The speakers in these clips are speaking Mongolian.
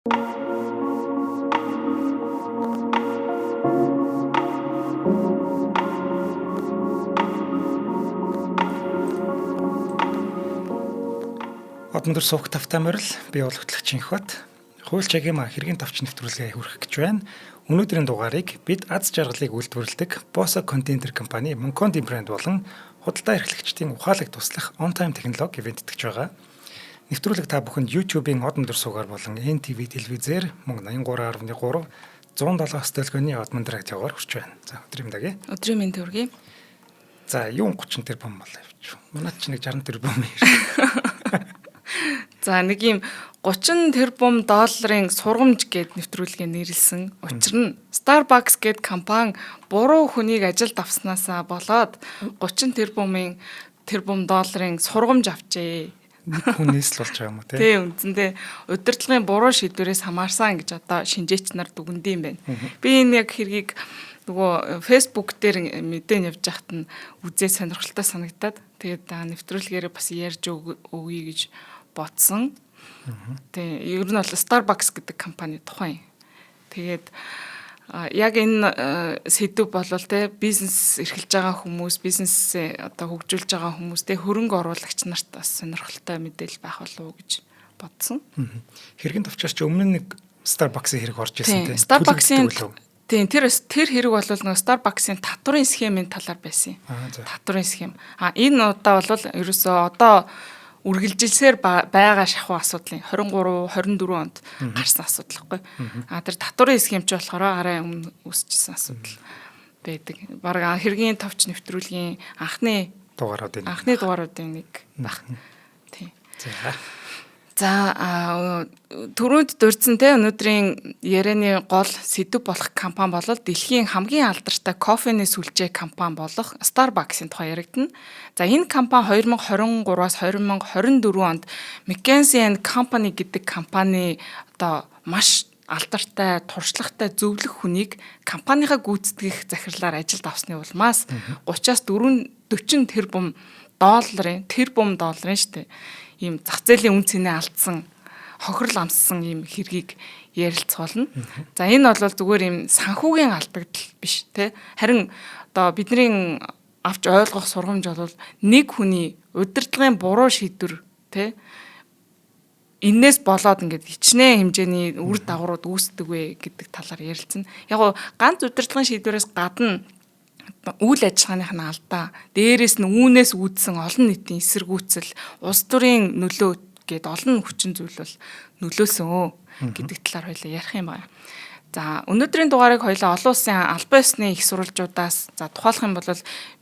Одондөр суух тавтай морил би бол хөтлөгч Инхбат. Хууль чагийн хэргийн товч нэвтрүүлгээ хүргэх гэж байна. Өнөөдрийн дугаарыг бид аз жаргалыг үйлдвэрлэдэг Bosa Container компани Moncondi брэнд болон худалдаа эрхлэгчдийн ухаалаг туслах On Time технологи ивент итгэж байгаа. Нэвтрүүлэг та бүхэнд YouTube-ийн одондөр суугаар болон NTV телевизээр мөн 83.3 107 стөлгөний одмон радиогоор хүрч байна. За өдрийн мэндагий. Өдрийн мэнд төргий. За юу 30 тэрбум болоо явчих. Манайд ч нэг 60 тэрбум юм. За нэг юм 30 тэрбум долларын сургамж гэд нэвтрүүлгээ нэрлсэн. Учир нь Starbucks гэд компани буруу хүнийг ажилд авснаасаа болоод 30 тэрбум долларын сургамж авчээ. Нэг хүнээс л болж байгаа юм уу те? Тийм үндсэндээ удирдлагын буруу шийдвэрээс хамаарсан гэж одоо шинжээч нар дүгнэдэг юм байна. Би энэ яг хэргийг нөгөө Facebook дээр мэдэн явж байхад нь үзээ сонирхолтой санагдаад тэгээд нэвтрүүлгээр бас ярьж өгье гэж бодсон. Тэгээ ер нь бол Starbucks гэдэг компани тухайн. Тэгээд яг энэ сэдв болвол те бизнес эрхэлж байгаа хүмүүс, бизнесээ одоо хөгжүүлж байгаа хүмүүс те хөрөнгө оруулагч нарт бас сонирхолтой мэдээлэл байх болов уу гэж бодсон. Хэргийн товчоос ч өмнө нэг Starbucks-ийн хэрэг орж ирсэн те. Starbucks-ийн тийм тэр хэрэг бол нэг Starbucks-ийн татварын схемийн талаар байсан юм. Татварын схем. Энэ удаа бол ерөөсөө одоо үргэлжилсээр байгаа шахуу асуудлын 23 24 онд гарсан асуудал байхгүй. Тэр татварын схемч болохоор арай өмнө үүсчихсэн асуудал байдаг. Бараг хэргийн товч нэвтрүүлгийн анхны дугааруудын нэг баг. Тийм. За түрүүнд дурдсан те өнөөдрийн ярианы гол сэдв болох компани бол дэлхийн хамгийн алдартай кофений сүлжээ компани болох Starbucks-ийн тухай яригдана. За энэ компани 2023-аас 2024 онд McKinsey & Company гэдэг компани одоо маш алдартай, туршлагатай зөвлөх хүнийг компанийхаа гүйцэтгэх захирлаар ажилд авсны улмаас 30-аас 40 тэрбум долларын шүү дээ. Ийм зах зээлийн үн цэнэ алдсан, хохирол амссан ийм хэргийг ярилцгаулна. За энэ бол зүгээр ийм санхүүгийн алдагдал биш те. Харин одоо бидний авч ойлгох сургамж бол нэг хүний удирдлагын буруу шийдвэр те. Иннээс болоод ингээд хичнээн хэмжээний үр дагаврууд үүсдэг вэ гэдэг талаар ярилцсан. Яг ганц удирдлагын шийдвэрээс гадна үйл ажиллагааных нь алдаа, дээрээс нь үүнээс үүдсэн олон нийтийн эсэргүүцэл, улс төрийн нөлөө гээд олон хүчин зүйл бол нөлөөсөн гэдэг талаар хоёлаа ярих юм байна. За өнөөдрийн дугаарыг хоёлаа олон улсын албан ёсны их сурвалжуудаас за тухайлах юм бол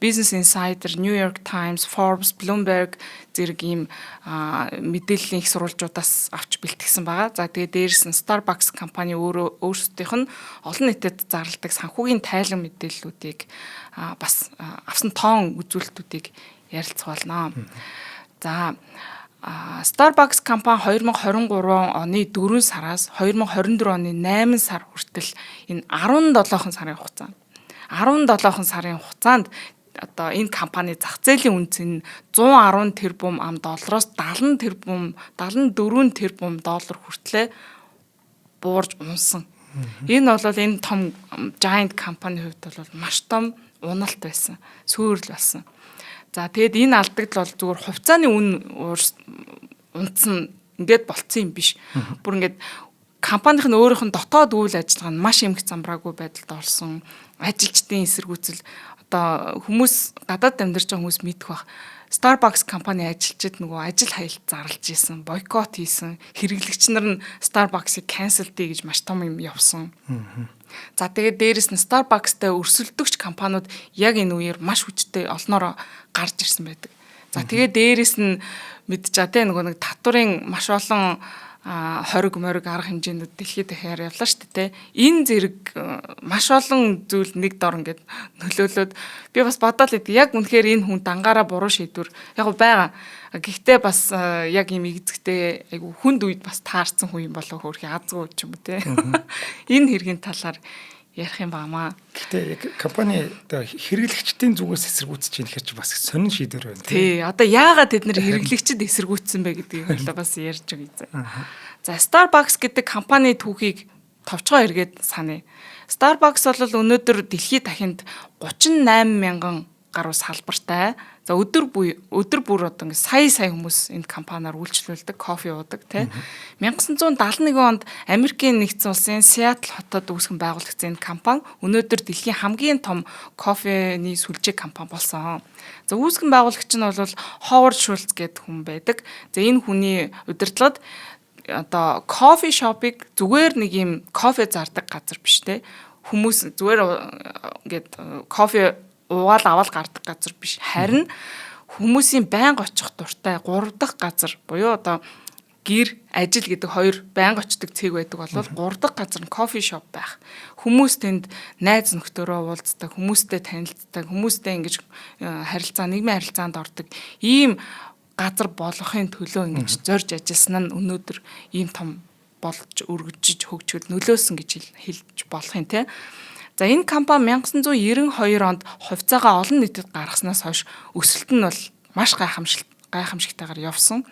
Business Insider, New York Times, Forbes, Bloomberg зэрэг ийм мэдээллийн их сурвалжуудаас авч бэлтгэсэн байгаа. За тэгээд дээрээс нь Starbucks компани өөрсдийнх нь олон нийтэд зарладаг санхүүгийн тайлан мэдээллүүдийг бас авсан тоон үзүүлэлтүүдийг ярилцгаалнаа. За Starbucks компани 2023 оны 4 сараас 2024 оны 8 сар хүртэл энэ 17 сарын хугацаанд одоо энэ компани зах зээлийн үнц нь 110 тэрбум ам доллароос 70 тэрбум 74 тэрбум доллар хүртлээр буурж унсан. Энэ бол энэ том giant компанийн хувьд бол маш том уналт байсан, сүйрэл болсон. За тэгэд энэ алдагдал бол зүгээр хувьцааны үн унтсан ингээд болцсон юм биш. Бүр ингээд компанийн өөрийнх нь дотоод үйл ажиллагаа нь маш эмх замбраагүй байдалд орсон. Ажилчдын эсэргүүцэл одоо хүмүүс гадаад амьдарч байгаа хүмүүс мэдэх бах. Starbucks компани ажилчид нөгөө ажил хаялт зарлж исэн, бойкот хийсэн, хэрэглэгч нар нь Starbucks-ыг cancel дий гэж маш том юм явсан. За тэгээд дээрэс нь Starbucks-тай өрсөлдөгч компаниуд яг энэ үеэр маш хүчтэй олноороо гарч ирсэн байдаг. За тэгээд дээрэс нь мэдж байгаа те нөгөө нэг татварын маш олон хориг мориг арга хэмжээнүүд дэлхийд дахиар явлаа шүү дээ. Энэ зэрэг маш олон зүйл нэг дор ингээд нөлөөлөд би бас бодоод л яг үнэхээр энэ хүн дангаараа буруу шийдвэр яг байгаа. Гэхдээ бас яг юм игзэгтэй айгу хүнд үед бас таарсан хүн юм болоо хөөрхи азгүй ч юм уу те. Энэ хэргийн талаар ярих юм баамаа. Гэтэ яг компани одоо хэрэглэгчдийн зүгээс эсэргүүцэж чинь ихэр чи бас сонин шийдвэр байна. Тий. Одоо яагаад тэд нэр хэрэглэгчд эсэргүүцсэн бэ гэдгийг л бас ярьж байгаа. За Starbucks гэдэг компани түүхийг товчгоо эргээд саная. Starbucks бол өнөөдөр дэлхийд дахинд 38 мянган гаруй салбартай. За өдөр бүр одоо сая хүмүүс энэ компаниар үйлчлүүлдэг, кофе уудаг тий. 1971 онд Америкийн нэгдсэн улсын Сиэтл хотод үүсгэн байгуулагдсан энэ компани өнөөдөр дэлхийн хамгийн том кофений сүлжээ компани болсон. За үүсгэн байгуулагч нь бол Ховард Шульц гэдэг хүн байдаг. За энэ хүний удирдлагад одоо кофе шопыг зүгээр нэг юм кофе зардаг газар биш те. Хүмүүс зүгээр ингээд кофе уугаал аваад гардаг газар биш. Харин хүмүүсийн байнга очих дуртай 3 дахь газар буюу одоо гэр, ажил гэдэг хоёр байнга очдог цэг байдаг бол 3 дахь газар нь кофе шоп байх. Хүмүүс тэнд найз нөхдөөрөө уулздаг, хүмүүстэй танилцдаг, хүмүүстэй ингэж нийгмийн харилцаанд ордог. Ийм газар болохын төлөө ингэж зорж ажилласан нь өнөөдөр ийм том болж өргөжж хөгжөхөд нөлөөсөн гэж хэлж болох юм те. За энэ компани 1992 онд хувьцаагаа олон нийтэд гаргаснаас хойш өсөлт нь бол маш гайхамшигтайгаар явсан.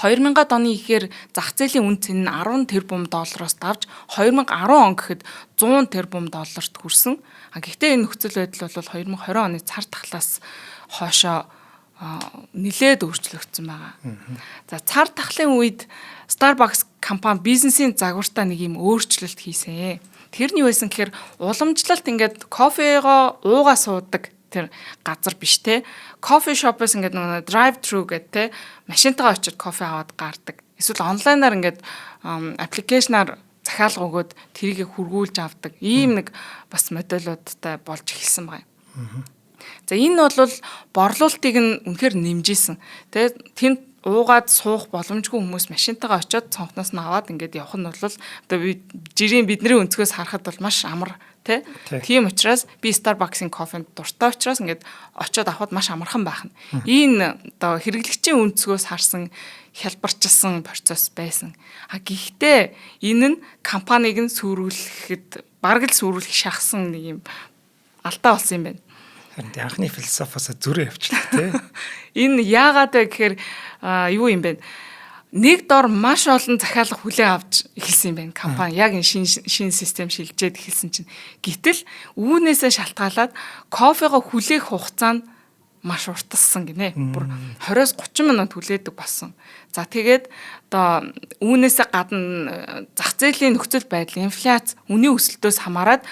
2000-ад оны ихээр зах зээлийн үн цэн нь 10 тэрбум доллароос давж 2010 он гэхэд 100 тэрбум долларт хүрсэн. Гэхдээ энэ нөхцөл байдал бол 2020 оны цар тахлаас хойшоо нэлээд өөрчлөгдсөн байгаа. За цар тахлын үед Starbucks компани бизнесийн загвартаа нэг юм өөрчлөлт хийсэн. Тэр нь юу байсан гэхээр уламжлалт ингээд кофего уугаа суудаг тэр газар биш те. Кофе шопоос ингээд нэг drive thru гэдэг те машинтайгаа очиод кофе аваад гардаг. Эсвэл онлайнаар ингээд аппликейшнаар захиалга өгөөд тэрийг хургуулж авдаг. Ийм нэг бас модулуудтай болж эхэлсэн байна. За энэ бол борлуулалтыг нь үнэхээр нэмжсэн. Тэгээ тэнд уугаад суух боломжгүй хүмүүс машинтайгаа очиод цонхноос нь аваад ингээд явах нь бол одоо жирийн бидний өнцгөөс харахад бол маш амар тий. Тийм учраас би Starbucks-ийн кофенд дуртай учраас ингээд очиод авахд маш амархан байх нь. Энэ одоо хэрэглэгчийн өнцгөөс харсан хялбарчилсан процесс байсан. Гэхдээ энэ нь компанийг нь сүрүүлэхэд бараг л сүрүүлэх шахсан нэг юм алдаа болсон юм байна. Харин анхны философоос зүрээ явчлаа тий. Энэ яагаад вэ гэхээр юу юм бэ? Нэг дор маш олон захиалга хүлээн авч эхэлсэн юм байна. Компани яг энэ шинэ систем шилжээд эхэлсэн чинь. Гэтэл үүнээсээ шалтгаалаад кофего хүлээх хугацаа нь маш уртассан гинэ. Бүр 20-30 минут хүлээдэг болсон. За тэгээд одоо үүнээсээ гадна зах зээлийн нөхцөл байдал, инфляц, үнийн өсөлтөөс хамаарат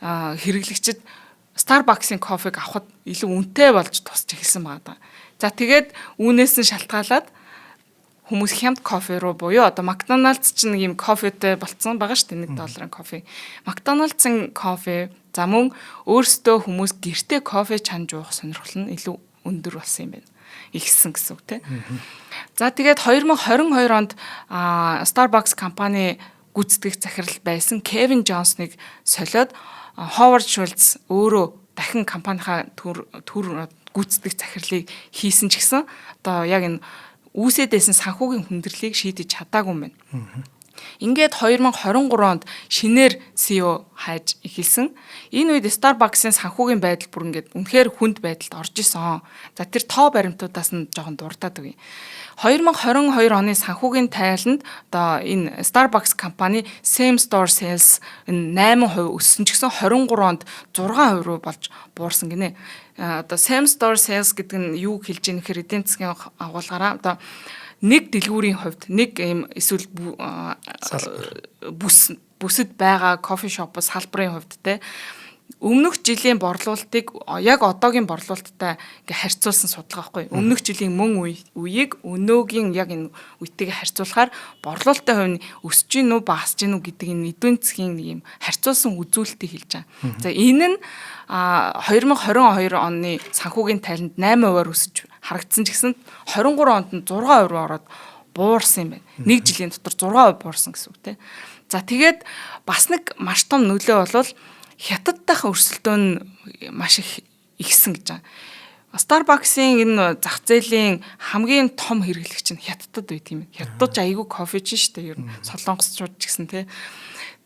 хэрэглэгчид Starbucks-ийн кофег авахд илүү үнэтэй болж тусч эхэлсэн байна. За тэгээд үүнээс нь шалтгаалаад хүмүүс хямд кофе руу буюу одоо McDonald's ч нэг юм кофетэй болцсон байгаа шүү дээ $1 кофе. McDonald's-ын кофе за мөн өөрсдөө хүмүүс гэртээ кофе чанж уух сонирхол нь илүү өндөр болсон юм байна. Ихсэн гэсэн үг тийм. За тэгээд 2022 онд Starbucks компани гүйцэтгэх захирал байсан Кевин Джонсныг солиод Ховард Шульц өөрөө дахин компанийнхаа төр гүйцэтгэх захирлыг хийсэн ч гэсэн одоо яг энэ үүсэдсэн санхүүгийн хүндрэлийг шийдэж чадаагүй юм байна. Ингээд 2023 онд шинээр CEO хайж эхэлсэн. Энэ үед Starbucks-ийн санхүүгийн байдал бүр ингээд үнэхээр хүнд байдалд орж исэн. За тэр тоо баримтуудаас нь жоохон дуртаад өгье. 2022 оны санхүүгийн тайланд одоо энэ Starbucks компани same store sales 8% өссөн ч гэсэн 23 онд 6% руу болж буурсан гинэ. Одоо same store sales гэдэг нь юу хэлж ийм гэхээр эдийн засгийн агуулгаараа одоо нэг дэлгүүрийн хувьд нэг ийм эсвэл бүсэд байгаа кофе шопос салбарын хувьд те өмнөх жилийн борлуулалтыг яг одоогийн борлуулалттай ингээ харьцуулсан судалгаа байхгүй. Өмнөх жилийн мөн үеийг өнөөгийн яг энэ үетэйгээ харьцуулахаар борлуулалтын хувь нь өсөж гин үү багасж гин үү гэдэг энэ эдийн засгийн нэг юм харьцуулсан үзүүлэлтийг хэлж байгаа. За энэ нь 2022 оны санхүүгийн тайланд 8%-аар өсөж харагдсан ч гэсэн 23 онд нь 6% руу ороод буурсан юм байна. Нэг жилийн дотор 6% буурсан гэсэн үг тийм. За тэгээд бас нэг маш том нөлөө бол хятад дахь өрсөлдөөн нь маш их ихсэн гэж байна. Starbucks-ийн энэ зах зээлийн хамгийн том хэрэглэгч нь хятадд байт юм. Хятадч айгүй кофе ч шүү дээ. Ер нь солонгосчууд ч гэсэн тий.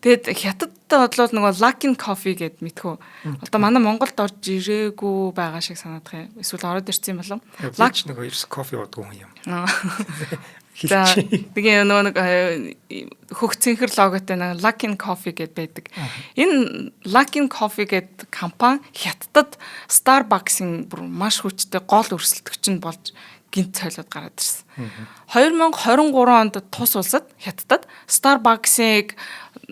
Тэгэд хятадтай бодлоо нөгөө Luckin Coffee гэд мэдхүү. Одоо манай Монголд орж ирээгүй байгаа шиг санагдах юм. Эсвэл ороод ирсэн юм болов? Лак нөгөө ерс кофе уудгүй юм. За тэгээ нөгөө хөх цэнхэр логотой нэг Luckin Coffee гэд байдаг. Энэ Luckin Coffee гэд компани хятадд Starbucks-ийн бүр маш хүчтэй гол өрсөлдөгч нь болж гинт цайлууд гараад ирсэн. 2023 онд тус улсад хятадд Starbucks-ыг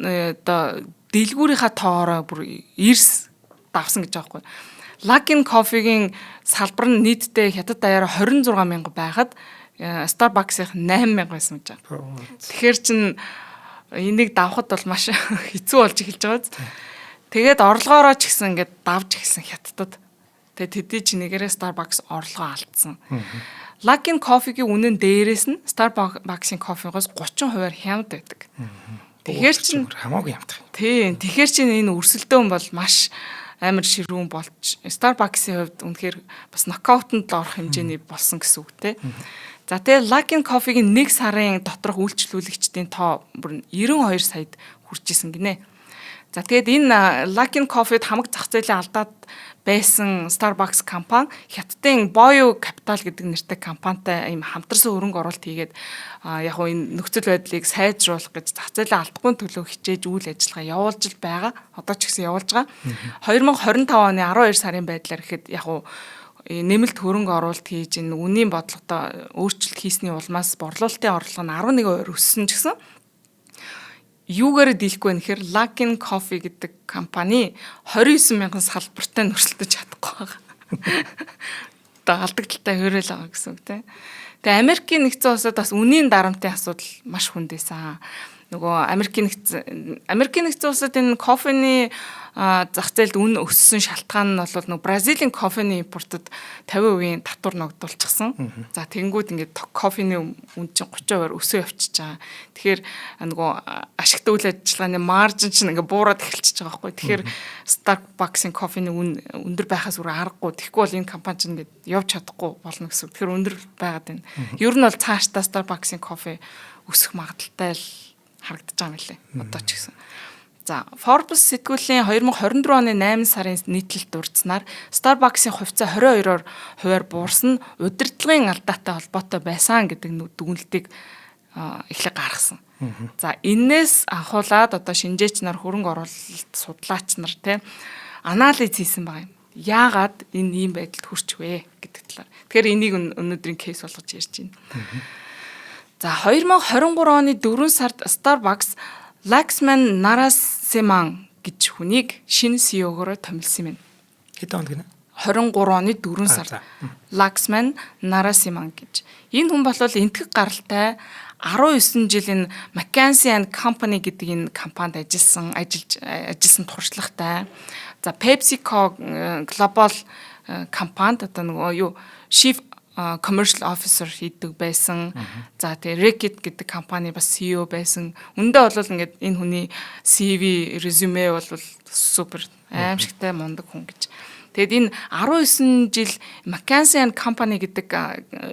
оо дэлгүүрийнхаа тоороо бүр эрс давсан гэж байгаа байхгүй. Luckin Coffee-гийн салбар нь нийтдээ хятад даяараа 26 мянга байхад Starbucks-ийн 8 мянга байсан гэж байна. Тэгэхээр чин энийг давхад бол маш хэцүү болж эхэлж байгаа. Тэгээд орлогоороо ч гэсэн ингээд давж эхэлсэн хятадд. Тэгээд тэдний чинь нэгээрээ Starbucks орлогоо алдсан. Luckin Coffee-гийн үнэн дээрээс нь Starbucks-ийн кофегоос 30% хямд байдаг. Тэгэхээр чинь хамаагүй хямдах. Тийм. Тэгэхээр чинь энэ өрсөлдөөн бол маш амар ширүүн болж Starbucks-ийн хувьд үнэхээр бас нокаутанд л орох хэмжээний болсон гэсэн үг те. За тэгээ Luckin Coffee-гийн 1 сарын доторх үйлчлүүлэгчдийн тоо бүр 92 саяд хүрч исэн гинэ. За тэгээд энэ Luckin Coffee-д хамаг зах зээлийн алдаад байсан Starbucks компани хятадын Boyu Capital гэдэг нэртэй компанитай ийм хамтарсан хөрөнгө оруулалт хийгээд яг нь энэ нөхцөл байдлыг сайжруулах гэж зах зээлийн алдахгүй төлөө хичээж үйл ажиллагаа явуулж байгаа. Одоо ч гэсэн явуулж байгаа. 2025 оны 12 сарын байдлаар ихэд яг нэмэлт хөрөнгө оруулалт хийж энэ үнийн бодлоготой өөрчлөлт хийсний улмаас борлуулалтын орлого нь 11% өссөн ч гэсэн юугаар дийлэхгүй вэ гэхээр Luckin Coffee гэдэг компани 29 мянган салбартай өрсөлдөж чадахгүй байгаа. Одоо алдагдaltaй хөрөөл байгаа гэсэн үг тийм. Тэгээ Америкийн нэгдсэн улсад бас үнийн дарамтын асуудал маш хүндээсэн. Нөгөө Америкийн нэгдсэн улсад энэ кофений зах зээлд үн өссөн шалтгаан нь бол нөгөө Бразилийн кофений импортод 50% татвар ногдуулчихсан. За тэгэнгүүт ингээд кофений үн чинь 30% өсөө явчихж байгаа. Тэгэхээр нөгөө ашигтай үйл ажиллагааны маржин чинь ингээд буураад эхэлчихэж байгаа байхгүй. Тэгэхээр Starbucks-ийн кофений үн өндөр байхаас өөр аргагүй. Тэгэхгүй бол энэ компани чинь ингээд явж чадахгүй болно гэсэн. Тэгэхээр өндөр байгаад байна. Ер нь бол цаашдаа Starbucks-ийн кофе өсөх магадaltaй л харагдаж байгаа юм лээ. Одоо ч гэсэн. За, Forbes сэтгүүлийн 2024 оны 8 сарын нийтлэлд дурдсанаар Starbucks-ийн хувьцаа 22%-аар буурсан нь удирдлагын алдаатай холбоотой байсан гэдэг дүгнэлтийг эхлээд гаргасан. За, энээс анхуулаад одоо шинжээч нар хөрөнгө оруулалт судлаач нар те анализ хийсэн байгаа юм. Яагаад энэ ийм байдалд хүрч вэ гэдэг талаар. Тэгэхээр энийг өнөөдрийн кейс болгож ярьж байна. За 2023 оны 4 сард Starbucks Laxman Narasimhan гэж хүнийг шинэ CEO-гоор томилсон юм. Хэдэн онд гинэ? 23 оны 4 сард Laxman Narasimhan гэж. Энэ хүн бол энтгэх гаралтай 19 жил энэ McKinsey & Company гэдэг энэ компанид ажилласан туршлагатай. За PepsiCo Global компанид одоо нөгөө Chief commercial officer хийдэг байсан. За тэгээ Reckitt гэдэг компани бас CEO байсан. Үндэ бол ингээд энэ хүний CV, resume бол супер аимшигтай мундаг хүн гэж. Тэгэд энэ 19 жил McKinsey & Company гэдэг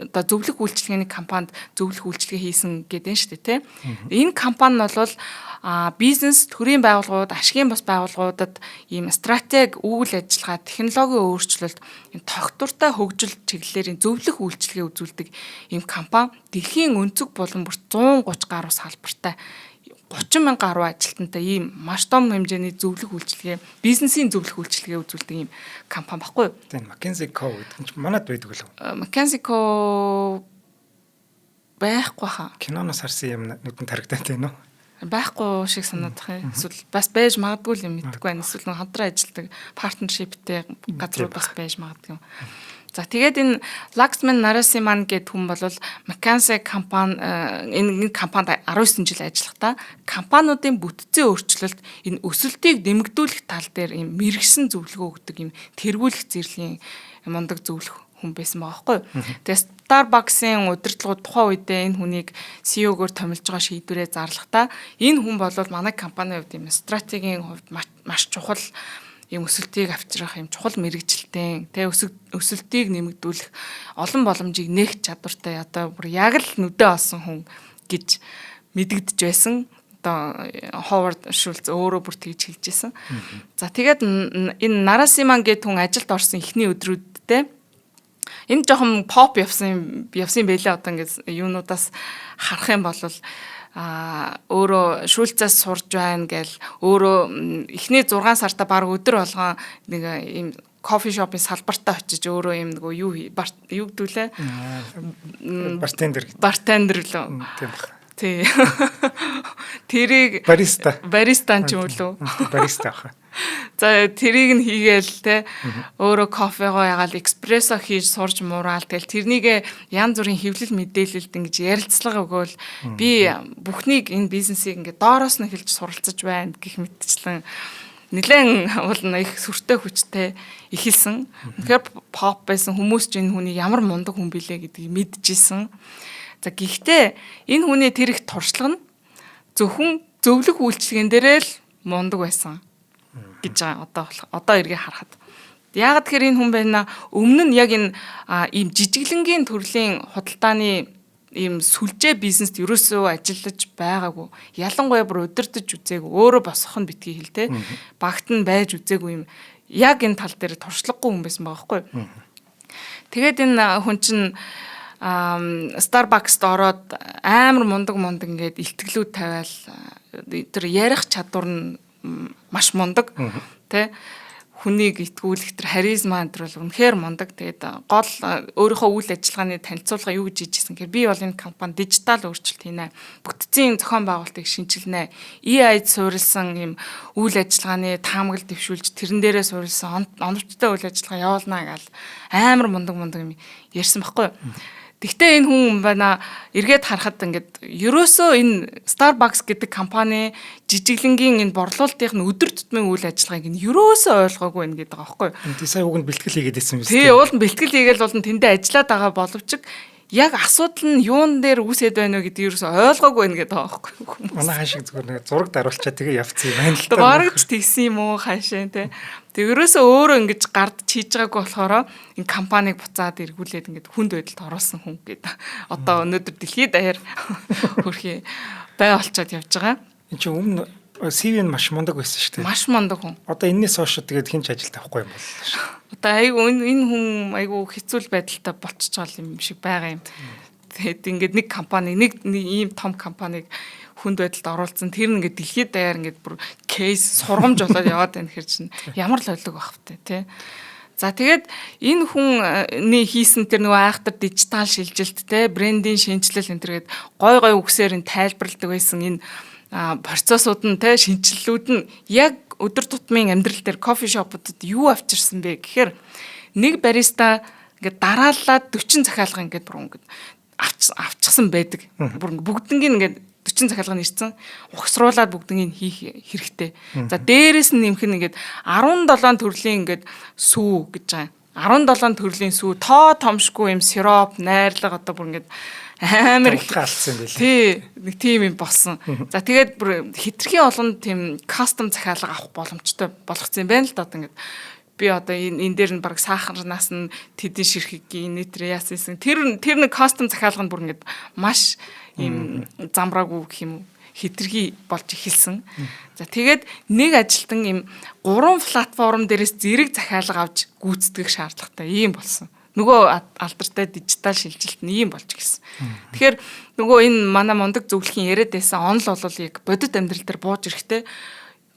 одоо зөвлөх үйлчилгээний компанид зөвлөх үйлчилгээ хийсэн гэдэг нь шүү дээ, тэ. Энэ компани нь бол бизнес, төрийн байгууллагууд, ашигын бас байгууллагуудад ийм стратеги, үйл ажиллагаа, технологийн өөрчлөлт, энэ тогтвортой хөгжил чиглэлээр зөвлөх үйлчилгээ үзүүлдэг ийм компани дэлхийн өнцөг болон бүр 130 гаруй салбартай 30 мянган гаруй ажилтнтай ийм маш том хэмжээний зөвлөх үйлчилгээ, бизнесийн зөвлөх үйлчилгээ үзүүлдэг ийм компани баггүй юу? Тийм, McKinsey & Co гэдэг нь манад байдаг үлээ. McKinsey & Co байхгүй хаа. Киноноос харсан юм нүдэнд харагдаад байна уу? Байхгүй шиг санагдах юм. Эсвэл бас байж магадгүй юм мэдэхгүй байна. Эсвэл нэг хамтран ажилладаг партнершиптэй газрууд бас байж магадгүй. За тэгээд энэ Laxman Narasimhan гэдэг хүн бол McKinsey компани энэ компанид 19 жил ажиллахдаа компаниудын бүтцийн өөрчлөлт энэ өсөлтийг нэмэгдүүлэх тал дээр ийм мэрэгсэн зөвлөгөө өгдөг ийм тэргүүлэх зэрлийн мундаг зөвлөх хүн байсан байгаа байхгүй. Тэгээд Starbucks-ийн удирдлагууд тухайн үедээ энэ хүнийг CEO-гоор томилж байгаа шийдвэрээ зарлахдаа энэ хүн бол манай компанийн хувьд ийм стратегийн хувьд маш чухал ийм өсөлтийг авчрах ийм чухал мэрэгжилтэй тэ өсөлтийг нэмэгдүүлэх олон боломжийг нээх чадвартай одоо бүр яг л нүдэ олсон хүн гэж мэдэгдэж байсан. одоо Ховард Шульц өөрөө бүр тэгж хэлж ирсэн. За тэгээд энэ Нарасиман гэдэг хүн ажилд орсон эхний өдрүүдтэй энэ жоохон pop явсан байлээ одоо ингээд юунуудаас харах юм бол өөрөө Шульцаас сурж байна гэл өөрөө эхний 6 сартаа баг өдөр болгон нэг ийм кофе шопын салбартаа очиж өөрөө юм нөгөө юу гэдүүлээ бартендер лөө тийм баг. Тий. Тэрийг баристан ч юм уу? Бариста ах. За тэрийг нь хийгээл те өөрөө кофего ягаал эспрессо хийж сурж мураал тэгэл тэрнийг янз бүрийн хэвлэл мэдээлэлд ингэж ярилцлага өгөөл би бүхнийг энэ бизнесийг ингээд доороос нь хэлж суралцаж байна гэх мэтчлэн нэлээд уул их сүртэй хүчтэй ихэлсэн. Тэгэхээр pop байсан хүмүүс ч энэ хүний ямар мундаг хүн билээ гэдгийг мэдчихсэн. За гэхдээ энэ хүний тэр их туршлага нь зөвхөн зөвлөх үйлчлэгэн дээрээ л мундаг байсан гэж байгаа одоо эргээ харахад. Яагаад тэгэхээр энэ хүн байна өмнө нь яг энэ ийм жижиглэнгийн төрлийн худалдааны ийм сүлжээ бизнест ерөөсөө ажиллаж байгаагүй. Ялангуяа бүр удирдах үзээгүй. Өөрөө босгох нь битгий хэл те. Багт нь байж үзээгүй юм. Яг энэ тал дээр туршлагагүй хүн байсан байгаа байхгүй. Тэгээд энэ хүн чинь Starbucks-д ороод амар мундаг ингээд илтгэлүүд тавиал тэр ярих чадвар нь маш мундаг тэ хүнийг итгүүлэх тэр харизма энэ бол үнэхээр мундаг. Тэгээд гол өөрийнхөө үйл ажиллагааны танилцуулга юу гэж хийжсэн гэхээр би бол энэ компани дижитал өөрчлөлт хийнэ. Бүтцийн зохион байгуулалтыг шинчилнэ. AI-д суурилсан юм үйл ажиллагааны таамаглал дэвшүүлж тэрэн дээрээ суурилсан оновчтой үйл ажиллагаа явуулнаа гал амар мундаг юм ярьсан байхгүй юу? Тэгтээ энэ хүн байна эргээд харахад ингээд ерөөсөө энэ Starbucks гэдэг компани жижиглэнгийн энэ борлуулалтын өдөр тутмын үйл ажиллагааг нь ерөөсөө ойлгоогүй байна гэдэг байгаа байхгүй юу? Тий сая уг нь бэлтгэл хийгээд байсан юм шүү. Тий уул нь бэлтгэл хийгээл бол тэндээ ажиллаад байгаа боловч яг асуудал нь юун дээр үүсээд байна вэ гэдгийг ерөөсөө ойлгоогүй байна гэдэг байгаа байхгүй юу? Манай хаашиг зүгээр нэг зураг даруулчаа тэгээ явцсан юм байна л та. Бараг ч тэгсэн юм уу хаашаа те. Тэг ерөөсөө өөрөө ингэж гард хийж байгаагүй болохоор энэ компанийг буцаад эргүүлээд ингэж хүнд байдалд оруулсан хүн гэдэг. Одоо өнөөдөр дэлхийд даяар хөрхий бай олцоод явж байгаа. Энд чинь өмнө CV нь маш мундаг байсан шүү дээ. Маш мундаг хүн. Одоо энэс хойш тэгээд хинч ажилд авахгүй юм бол шүү. Одоо энэ хүн айгүй хэцүү байдалтай болчихж байгаа юм шиг байгаа юм. Тэгээд ингээд нэг компани нэг ийм том компаниг хүнд байдалд оруулсан тэр нэгээд дэлхийд даяар ингээд бүр кейс сургамж болоод яваад байна гэхэр чинь ямар л ойлог байх вэ тий. За тэгээд энэ хүний хийсэн тэр нөгөө айхтар дижитал шилжилт те брендинг шинжилэл энэ төргээд гой үгсээр нь тайлбарладаг байсан энэ процессууд нь те шинжилэлүүд нь яг өдөр тутмын амьдрал дээр кофе шопуудад юу авчирсан бэ гэхээр нэг бариста ингээд дараалаад 40 захиалга ингээд бүр ингээд авчихсан байдаг. Бүр бүгднийг ингээд 40 захиалга нь ирсэн. Ухсруулаад бүгднийг хийх хэрэгтэй. За дээрэс нь нэмэх нь ингээд 17 төрлийн ингээд сүү гэж байгаа. 17 төрлийн сүү тоо томшгүй юм сироп, найрлага одоо бүр ингээд амар их галцсан байлээ. Тий, нэг тийм юм болсон. За тэгээд бүр хитрхийн олон тийм кастом захиалга авах боломжтой болгоцсон юм байна л да одоо ингээд би одоо энэ дээр нь баг сахарнаас нь тэдэн ширхгийн нэтэр яасан тэр нэг кастом захиалга нь бүр ингээд маш юм замбраагүй гэх юм уу хитрхи болж эхэлсэн. За тэгээд нэг ажилтан юм 3 платформ дээрээс зэрэг захиалга авч гүйцэтгэх шаардлагатай ийм болсон. Нөгөө алдартай дижитал шилжилт нь ийм болж гисэн. Тэгэхээр нөгөө энэ манай мундаг зөвлөхийн яриад байсан онл бол яг бодит амьдрал дээр бууж ирэхтэй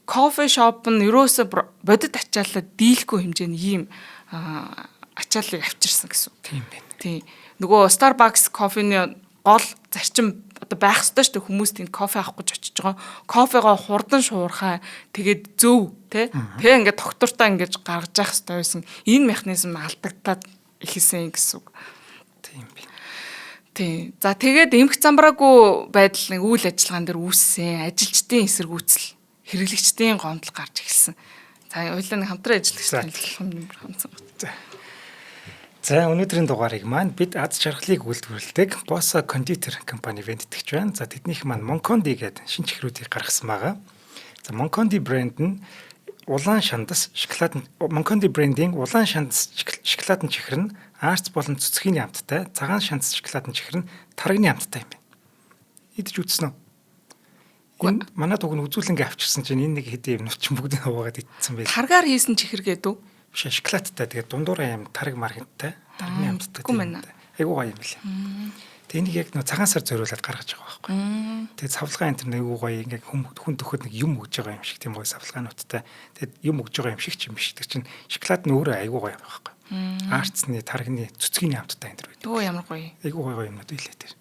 кофе шоп нь ерөөсө бодит ачаалал дийлэхгүй хэмжээний ийм ачааллыг авчирсан гэсэн. Тийм байна. Тийм. Нөгөө Starbucks кофений гол зарчим одоо байх ёстой шүү дээ хүмүүс тэнд кофе авах гэж очиж байгаа. Кофегоо хурдан шуурхаа тэгээд зөв тэ ингээд доктортой ингэж гаргаж явах ёстой байсан. Энэ механизм алдагдаад ихсэн гэсэн үг. Тийм би. Тийм. За тэгээд эмх замбраагүй байдал нэг үйл ажиллагаан дээр үүссэн. Ажилчдын эсэргүүцэл, хэрэглэгчдийн гомдол гарч эхэлсэн. За хоёулаа нэг хамтран ажиллах танилцуулах хамцсан. За өнөөдрийн дугаарыг маань бид аз жаргалыг үйлдвэрлэдэг Bossa Conditor компани вэндтгэж байна. За тэднийх маань Moncondi гэдэг шинэ чихрүүдийг гаргасан байгаа. За Moncondi брэнд нь улаан шандас шоколад Moncondi брендийн улаан шандас шоколадын чихэр нь арц болон цэцгийн ямттай, цагаан шандас шоколадын чихэр нь тарганы ямттай юм байна. Идэж үзсэн үү? Манай дуг нь үзүүлэнгээ авчирсан чинь энэ нэг хэдийн юмнууд чинь бүгдийг хуваагаад идсэн байл. Таргаар хийсэн чихэргээд үү? Биш шоколадтай тэгээд дундуураа юм тараг маргинтай. Тарганы амттай. Айгуу гоё юм лээ. Тэгээд энийг яг нөө цагаан сар зориулаад гаргаж байгаа байхгүй. Тэгээд савлгаа энэ төр айгуу гоё ингээ хүн төхөд нэг юм өгж байгаа юм шиг тийм гоё савлгаануудтай. Тэгээд юм өгж байгаа юм шиг ч юм биш. Тэр чинь шоколад нь өөрөө айгуу гоё байхгүй. Арцны тарганы цэцгийн амттай энэ төр байдаг. Өө ямар гоё. Айгуу гоё юмнууд илээ тэр.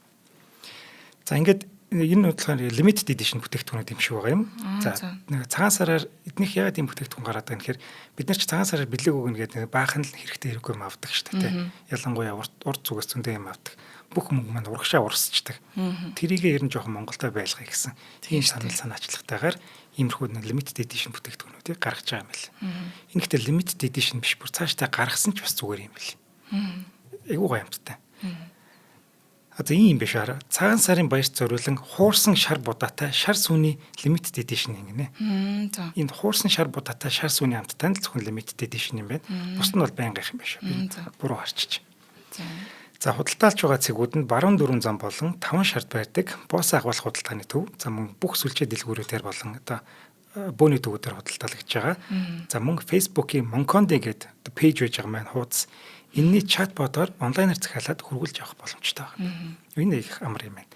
За ингээд энэ бодлохоор limited edition бүтээгдэхүүнүүд юм шиг байгаа юм. За нэг цагаан сараар эднийх яагаад ийм бүтээгдэхүүн гараад байгаа нөхөр бид нар ч цагаан сараар бэлэг өгнө гэдэг баахан л хэрэгтэй хэрэггүй юм авдаг шүү дээ. Ялангуяа урд зүгээс зөндөө юм авдаг. Бүх мөнгө маань урагшаа урсчдаг. Тэрийгээ ер нь жоохон Монголдо байлгая гэсэн. Тийм санал санаачлагтайгаар иймэрхүү нэг limited edition бүтээгдэхүүнүүдийг гаргаж байгаа юм байна. Энэ гэхдээ limited edition биш бүр цаашдаа гаргасан ч бас зүгээр юм байна. Айгуу гоё юмтай. Одоо ийм биш араа. Цагаан сарын баярт зориулан хуурсан шар будаатай шар сүүний limited edition гинэ. Энэ хуурсан шар будаатай шар сүүний амттай л зөвхөн limited edition юм байна. Бус нь бол байнгын юм биш үү? Буруу харчиж. За худалдаалж байгаа цэгүүд нь баруун дөрвөн зам болон 5 шарт байдаг. Боос агуулах худалдааны төв. За мөн бүх сүлжээ дэлгүүрүүдээр болон одоо бөөний төвүүдээр худалдаалж байгаа. За мөн Facebook-ийн Moncondi гэдэг пэйж байж байгаа маань хуудас энэний чатботоор онлайнаар захиалаад хөргүүлж явах боломжтой байна. Энэ их амар юм байна.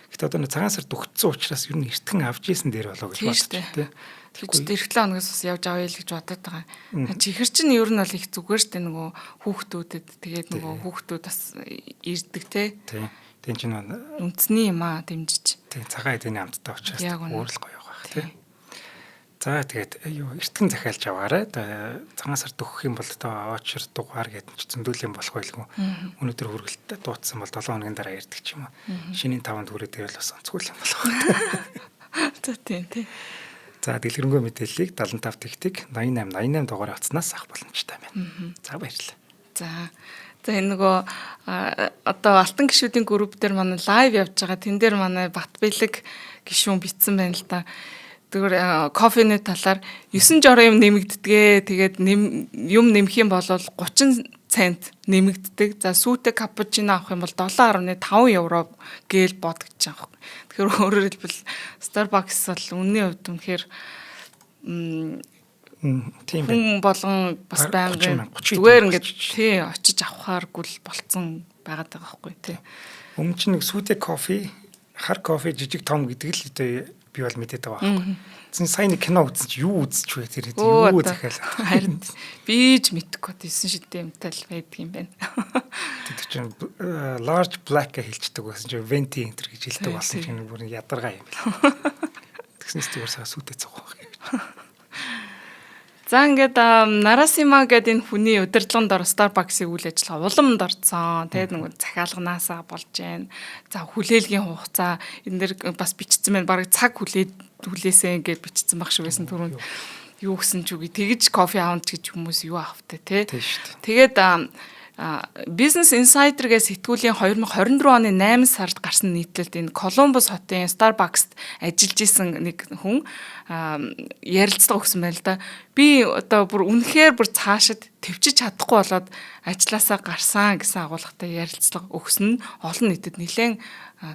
Гэхдээ одоо цагаан сард өгцсөн учраас ер нь эртхэн авч ийсэн дээр болоо гэж бодчих тийм. Тэгвэл эх 7 хоногоос бас явж авъя л гэж бодоод байгаа. Чихэр чинь ер нь бол их зүгээр штэ нөгөө хүүхдүүдэд тэгээд нөгөө хүүхдүүд бас ирдэг те. Тийм. Тэн чинь үндэсний юм аа дэмжиж. Тийм цагаан эдний амттай учраас өөр л гоё байгаа тийм. За тэгээд эртхэн захиалж аваарай. Цагаан сард өгөх юм бол одоо очир дугаар гэдэг ч зөндөл юм болох байлгүй. Өнөөдөр хүргэлтээ дуудсан бол 7 хоногийн дараа ярддаг ч юм уу. Шинийн 5-нд хүрээд ивэл бас онцгүй юм болох. За тийм. За дэлгэрэнгүй мэдээллийг 75 тэгтэг 88 дугаар авцнаас авах боломжтой байна. За баярлалаа. За энэ нөгөө одоо алтан гишүүдийн групп дээр манай лайв явж байгаа. Тэн дээр манай Батбэлэг гишүүн битсэн байна л да. Тэгэхээр кофений талаар 9 жороо юм нэмэгддэгэ. Тэгээд юм нэмэх юм бол 30 цент нэмэгддэг. За сүүтэй капучино авах юм бол 7.5 евро гээл бод гэж байгаа юм. Тэгэхээр өөрөөр хэлбэл Starbucks бол үнийн хувьд үнэхээр тийм хүн болгон бас байнгын зүгээр ингээд тий очиж авахааргүй л болцсон байгаад байгаа байхгүй тий. Өмнө чинь нэг сүүтэй кофе, хар кофе жижиг том гэдэг л одоо би бол мэдээд байгаа байхгүй. Зин сайн нэг кино үзсэн чи юу үзэж вэ тэр юу захиал. Харин би ч мэдэхгүй тийсэн шидтэй юмтай л байдаг юм байна. Тэгт чинь large black хэлцдэг байсан чи venti enter гэж хэлдэг болсон чинь бүр ядаргаа юм байна. Тэгснээс зүгээр сая сүтээ цогох юм. За ингээд Нарасима гэдэг энэ хүний удирдлаганд ор Starbucks-ийг үйл ажиллагаа уламд орцсон. Тэгээд нэг захиалганаасаа болж байна. За хүлээлгийн хугацаа энэ дэр бас бичсэн байна. Бараг цаг хүлээсэн гэж бичсэн баг шиг байсан түрүүнд. Юу гсэн ч үгүй. Тэгэж кофе аавч гэж хүмүүс юу авахтай те. Тэгээд Business Insider-гээ сэтгүүлийн 2024 оны 8 сард гарсан нийтлэлд энэ Колумбус хотын Starbucks-т ажиллаж исэн нэг хүн ярилцлага өгсөн байна л да. Би одоо бүр үнэхээр бүр цаашид төвчж чадахгүй болоод ажилласаа гарсан гэсэн агуулгатай ярилцлага өгсөн нь олон нийтэд нэлээд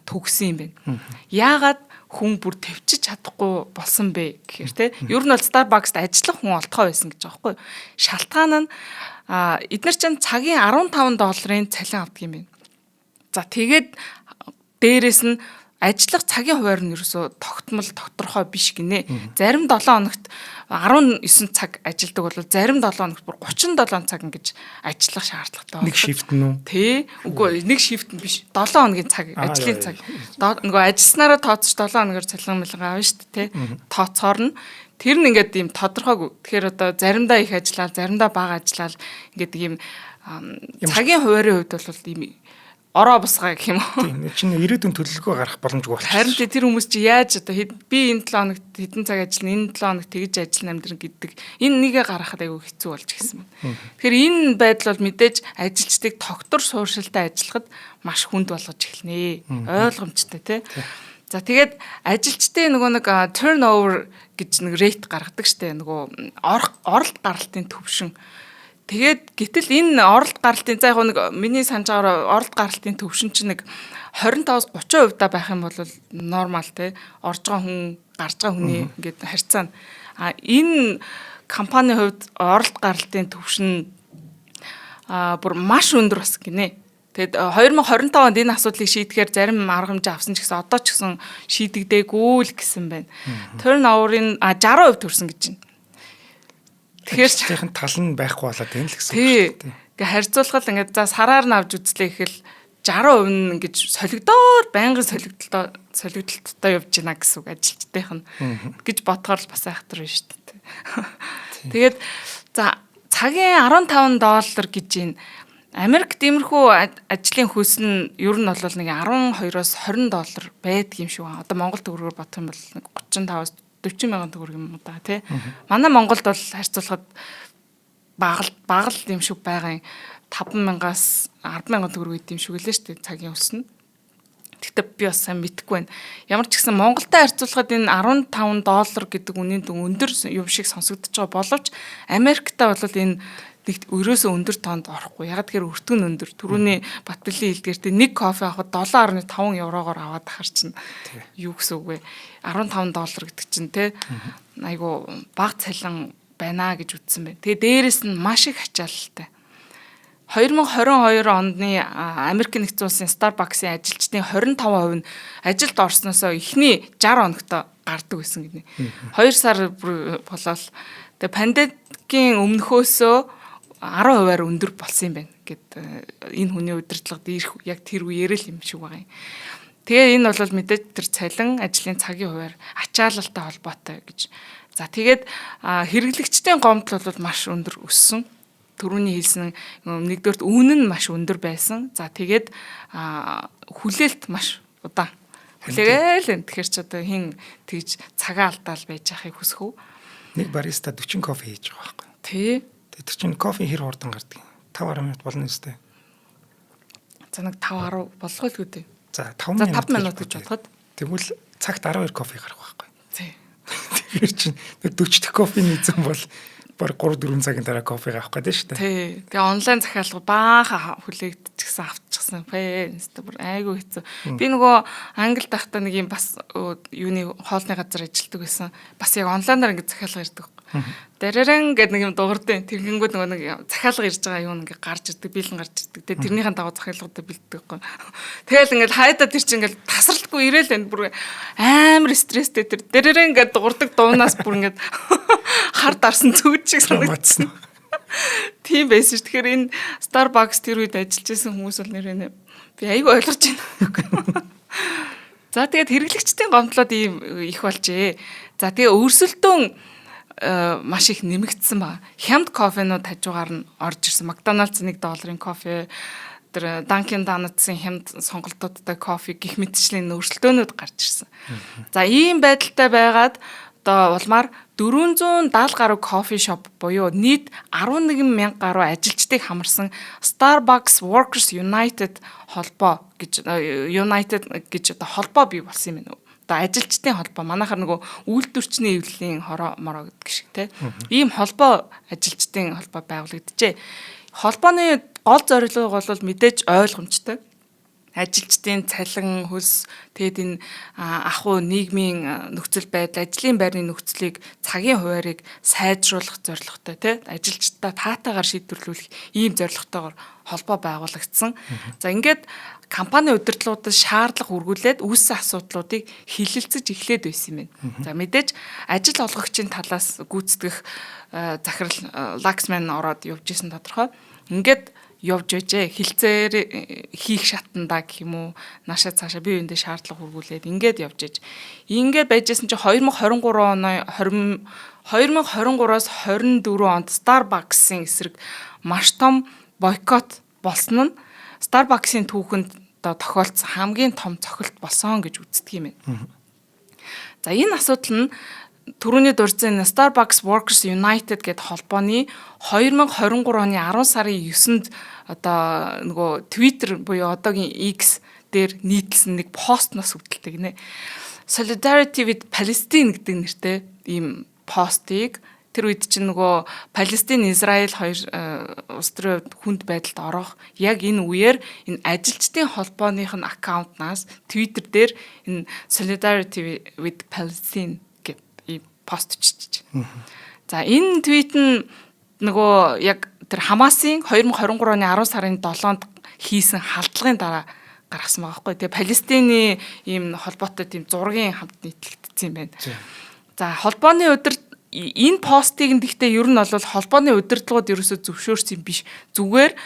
төгсөн юм байна. Яагаад хүн бүр төвчж чадахгүй болсон бэ гэхээр те. Ер нь бол Starbucks-т ажиллах хүн олдгоо байсан гэж байгаа байхгүй. Шалтгаан нь эдгээр чинь цагийн $15 цалин авдаг юм байна. За тэгээд дээрэс нь ажиллах цагийн хуваар нь ерөөсө тогтмол тодорхой биш гинэ. Зарим 7 хоногт 19 цаг ажилладаг бол зарим 7 хоногт бүр 37 цаг ингэж ажиллах шаардлагатай байна. Нэг шифт нь үү? Тий. Үгүй нэг шифт нь биш. 7 хоногийн цаг ажлын цаг. Нөгөө ажилласнараа тооцож 7 хоногоор цалин авна шүү дээ, тий. Тооцоор нь тэр нь ингээд ийм тодорхойгүй. Тэгэхээр одоо заримдаа их ажиллаад, заримдаа бага ажиллаад ингээд ийм цагийн хуваарийн хувьд бол ийм ороо босгаа гэх юм уу. Тийм чинь ирээдүйн төлөвлөгөө гарах боломжгүй болчихсон. Харин тэр хүмүүс чи яаж одоо би энэ 7 хоногт хэдэн цаг ажиллана, энэ 7 хоногт тэгж ажиллана амьдрын гэдэг энэ нэгэ гаргахад айгүй хэцүү болж гисэн байна. Тэгэхээр энэ байдал бол мэдээж ажилчдыг тогтвор сууршилтай ажиллахад маш хүнд болгож эхэлнэ. Ойлгомжтой тий. За тэгээд ажилчдын нөгөө нэг turnover гэж нэг рейт гаргадаг штэ нөгөө оролт гаралтын төвшин. Тэгээд гэтэл энэ оролт гаралтын за яг нэг миний санджаагаар оролт гаралтын төвшин чинь нэг 25-30% байх юм бол нормал те орж байгаа хүн гарч байгаа хүний ингээд харьцаа нь. Энэ компани хувьд оролт гаралтын түвшин бүр маш өндөр бас гинэ. Тэгэд 2025 онд энэ асуудлыг шийдэхээр зарим арга хэмжээ авсан ч гэсэн одоо ч гэсэн шийдэгдээгүй л гэсэн байна. Turnover-ын 60% төрсөн гэж байна. Тэгэхээр ч тал нь байхгүй болоод байна л гэсэн үг шүү дээ. Ингээ харьцуулахад ингээд за сараар нь авч үзлээ гэхэл 60% нь ингэж солигдоод байнгын солигдолттой явж байна гэсэн үг ажилчдынх нь гэж бодохоор л бас айхтар байна шүү дээ. Тэгээд за цагийн $15 гэж байна. Америкт иймэрхүү ажлын хөлс нь ер нь бол нэг $12-оос $20 байдаг юм шиг байна. Одоо Монгол төгрөгөөр бодох юм бол 35-аас 40 мянган төгрөг юм уу да тий. Манай Монголд бол харьцуулахад бага л юм шиг байгаа юм. 5,000-аас 10,000 төгрөг гэдэг юм шиг үлээ шүү дээ цагийн хөлс нь. Гэхдээ би бас сайн мэдэхгүй байна. Ямар ч гэсэн Монголтай харьцуулахад энэ $15 гэдэг үнийн өндөр юм шиг сонсогдож байгаа боловч Америктай бол энэ өрөөсөө өндөр тоонд орохгүй. Яг тэгэхээр өртгөн өндөр. Түрүүний Батбэлийн хэлдгээртэй нэг кофе авахад $7.5 еврогоор аваад ахаар чинь юу гэсэн үг вэ? $15 гэдэг чинь те айгу бага цалин байна гэж үздсэн байна. Тэгээ дээрэс нь маш их ачаалалтай. 2022 оны Америк нэгдсэн улсын Starbucks-ийн ажилчдын 25% нь ажилд орсноосоо эхний 60 хоногт гардаг байсан гинэ. 2 сар болол тэгээ пандемикийн өмнөхөөсөө 10%-аар өндөр болсон юм байна гэд энэ хүний удирдлагад ирэх яг тэр үеэр л юм шиг байгаа юм. Тэгээ энэ бол мэдээж тэр цалин ажлын цагийн хуваар ачаалалтай холбоотой гэж. За тэгээд хэрэглэгчдийн гомдол бол маш өндөр өссөн. Төрөний хэлсэн нэгдүгээрт үнэн нь маш өндөр байсан. За тэгээд хүлээлт маш удаан. Хүлээгээл тэгэхээр ч одоо хин тэгж цагаа алдаал байж байхыг хүсэх үү? Нэг бариста 40 кофе хийж байгаа байхгүй. Тий. Тэр чинь кофе хэр хурдан гардаг юм? 5-10 минут болно үстэй. За нэг 5-10 болгоо л үү. За 5 минут гэж бодоход тэгвэл цагт 12 кофе гарах байхгүй. Тий. Тэгэхээр чинь 40 дэх кофений эзэн бол баг 3-4 цагийн дараа кофе авах гэдэг шүү дээ. Тий. Тэгээ онлайн захиалга баахан хүлээгдчихсэн авчихсан. Фэнстэ бүр айгүй хэцүү. Би нөгөө Англид байхдаа нэг юм бас юуны хоолны газар ажилладаг байсан. Бас яг онлайнаар ингэ захиалга ирдэг. Дэрэрэн гэдэг нэг юм дуурдیں۔ Тэрхэнгүүд нөгөө нэг захиалга ирж байгаа юм ингээ гарч ирдэг, биелэн гарч ирдэг. Тэгээ тэрнийхэн дагуу захиалгуудаа бэлддэг байхгүй. Тэгэл ингээл хайдаа тэр чинь ингээл тасралтгүй ирээл байна. Бүр амар стресстэй тэр дэрэрэн гэдэг дуурдаг дуунаас бүр ингээд хар дарсан зүуд шиг санагдсан. Тийм байсан ш. Тэгэхээр энэ Starbucks тэр үед ажиллаж исэн хүмүүс бол нэрээ би айгүй ойлгож байна. За тэгээд хэрэглэгчдийн гомдлоод ийм их болжээ. За тэгээ өрсөлдөөн маш их нэмэгдсэн ба. Хямд кофенууд хажуугаар нь орж ирсэн. McDonald's $1 кофе, тэр Dunkin Donuts-ийн хямд сонголтуудтай кофе гэх мэтчлийн өрсөлдөөнүүд гарч ирсэн. За ийм байдалтай байгаад одоо улмаар 470 гаруй кофе шоп буюу нийт 11,000 гаруй ажилчдыг хамарсан Starbucks Workers United холбоо гэж одоо холбоо бий болсон юм байна. Одоо ажилчдын холбоо манайхаар нөгөө үйлдвэрчний эвлэлийн хороо мороо гэдэг шиг те. Ийм холбоо ажилчдын холбоо байгуулагджээ. Холбооны гол зорилго бол мэдээж ойлгомжтой. Ажилчдын цалин хөлс тэгэд энэ ахуй нийгмийн нөхцөл байдал, ажлын байрны нөхцөлийг цагийн хуваарийг сайжруулах зорилготой тий ажилчдаа таатайгаар шийдвэрлүүлэх ийм зорилготойгоор холбоо байгуулагдсан. За ингээд компани удирдлагуудад шаардлага үргүүлээд үүссэн асуудлуудыг хилэлцэж эхлээд байсан юм байна. За мэдээж ажил олгогчийн талаас гүйцэтгэх захирал Лаксман ороод явж исэн тодорхой. Ингээд явж байжээ. Хилцээр хийх шатандаа гэх юм уу наашаа цаашаа бие биендээ шаардлага хүргүүлээд ингээд явж иж. Ингээд байжсэн чинь 2023-оос 24 онд Starbucks-ийн эсрэг маш том бойкот болсон нь Starbucks-ийн түүхэнд тохиолдсон хамгийн том цохилт болсон гэж үздэг юм байна. За энэ асуудал нь түрүүний дурдсан Starbucks Workers United гэдэг холбооны 2023 оны 10 сарын 9-нд одоо нөгөө Twitter буюу одоогийн X дээр нийтлсэн нэг постноос үүдэлтэй гинэ. Solidarity with Palestine гэдэг нэртэй ийм постыг тэр үед чинь нөгөө Палестин, Израиль хоёр улс төрийн хүнд байдалд орох яг энэ үеэр энэ ажилчдын холбооных нь аккаунтнаас Twitter дээр энэ Solidarity with Palestine постчиж. За энэ твит нь нөгөө яг тэр Хамасын 2023 оны 10 сарын 7-нд хийсэн халдлагын дараа гаргасан байгаа байхгүй. Тэгээ Палестины ийм холбоотой тийм зургийн хамт нийтлэгдсэн юм байна. За холбооны энэ постыг нь гэхдээ ер нь бол холбооны удирдлагууд ерөөсөө зөвшөөрсөн биш. Зүгээр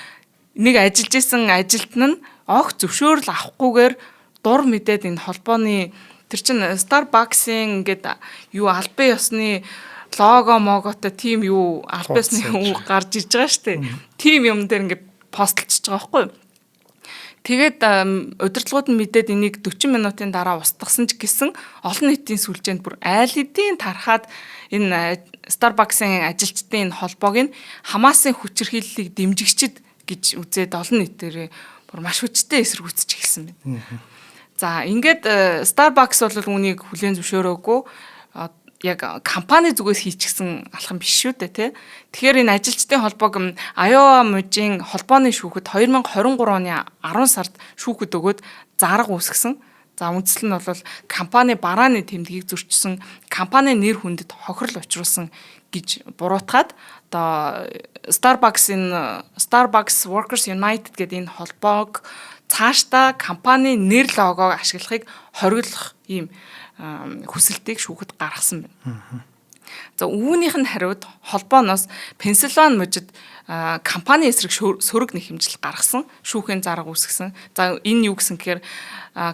нэг ажиллаж исэн ажилт нь огт зөвшөөрөл авахгүйгээр дур мэдээд энэ холбооны тэр чин Starbucks-ийн ингээд юу албан ёсны лого моготой тим юу албан ёсны үг гарч иж байгаа шүү дээ. Тим юм дээр ингээд постлчихж байгаа байхгүй юу? Тэгээд удирдлагууд нь мэдээд энийг 40 минутын дараа устгасан ч гэсэн олон нийтийн сүлжээнд бүр айл эдийн тархаад энэ Starbucks-ын ажилчдын энэ холбоог нь Хамасын хүчирхийллийг дэмжигчд гэж үзээд олон нийтээр бүр маш хүчтэй эсэргүүцэж эхэлсэн байна. За ингээд Starbucks бол үнийг хүлээн зөвшөөрөөгүй яг компани зүгээс хийчихсэн алхам биш шүү дээ тий. Тэгэхээр энэ ажилчдын холбоог Iowa мужийн холбооны шүүхэд 2023 оны 10 сард шүүхэд өгөөд зарга үүсгэсэн. За үндсэл нь бол компани барааны тэмдгийг зөрчсөн, компани нэр хүндэд хохирол учруулсан гэж буруутгаад одоо Starbucks Workers United гэдэг энэ холбоог цаашдаа компани нэр логог ашиглахыг хориглох ийм хүсэлтийг шүүхэд гаргасан байна. За үүнийх нь хариуд холбооноос Пенсильвани мужид компани эсрэг сөрөг нэхэмжил гаргасан, шүүхийн зарга үүсгэсэн. За энэ юу гэсэн гэхээр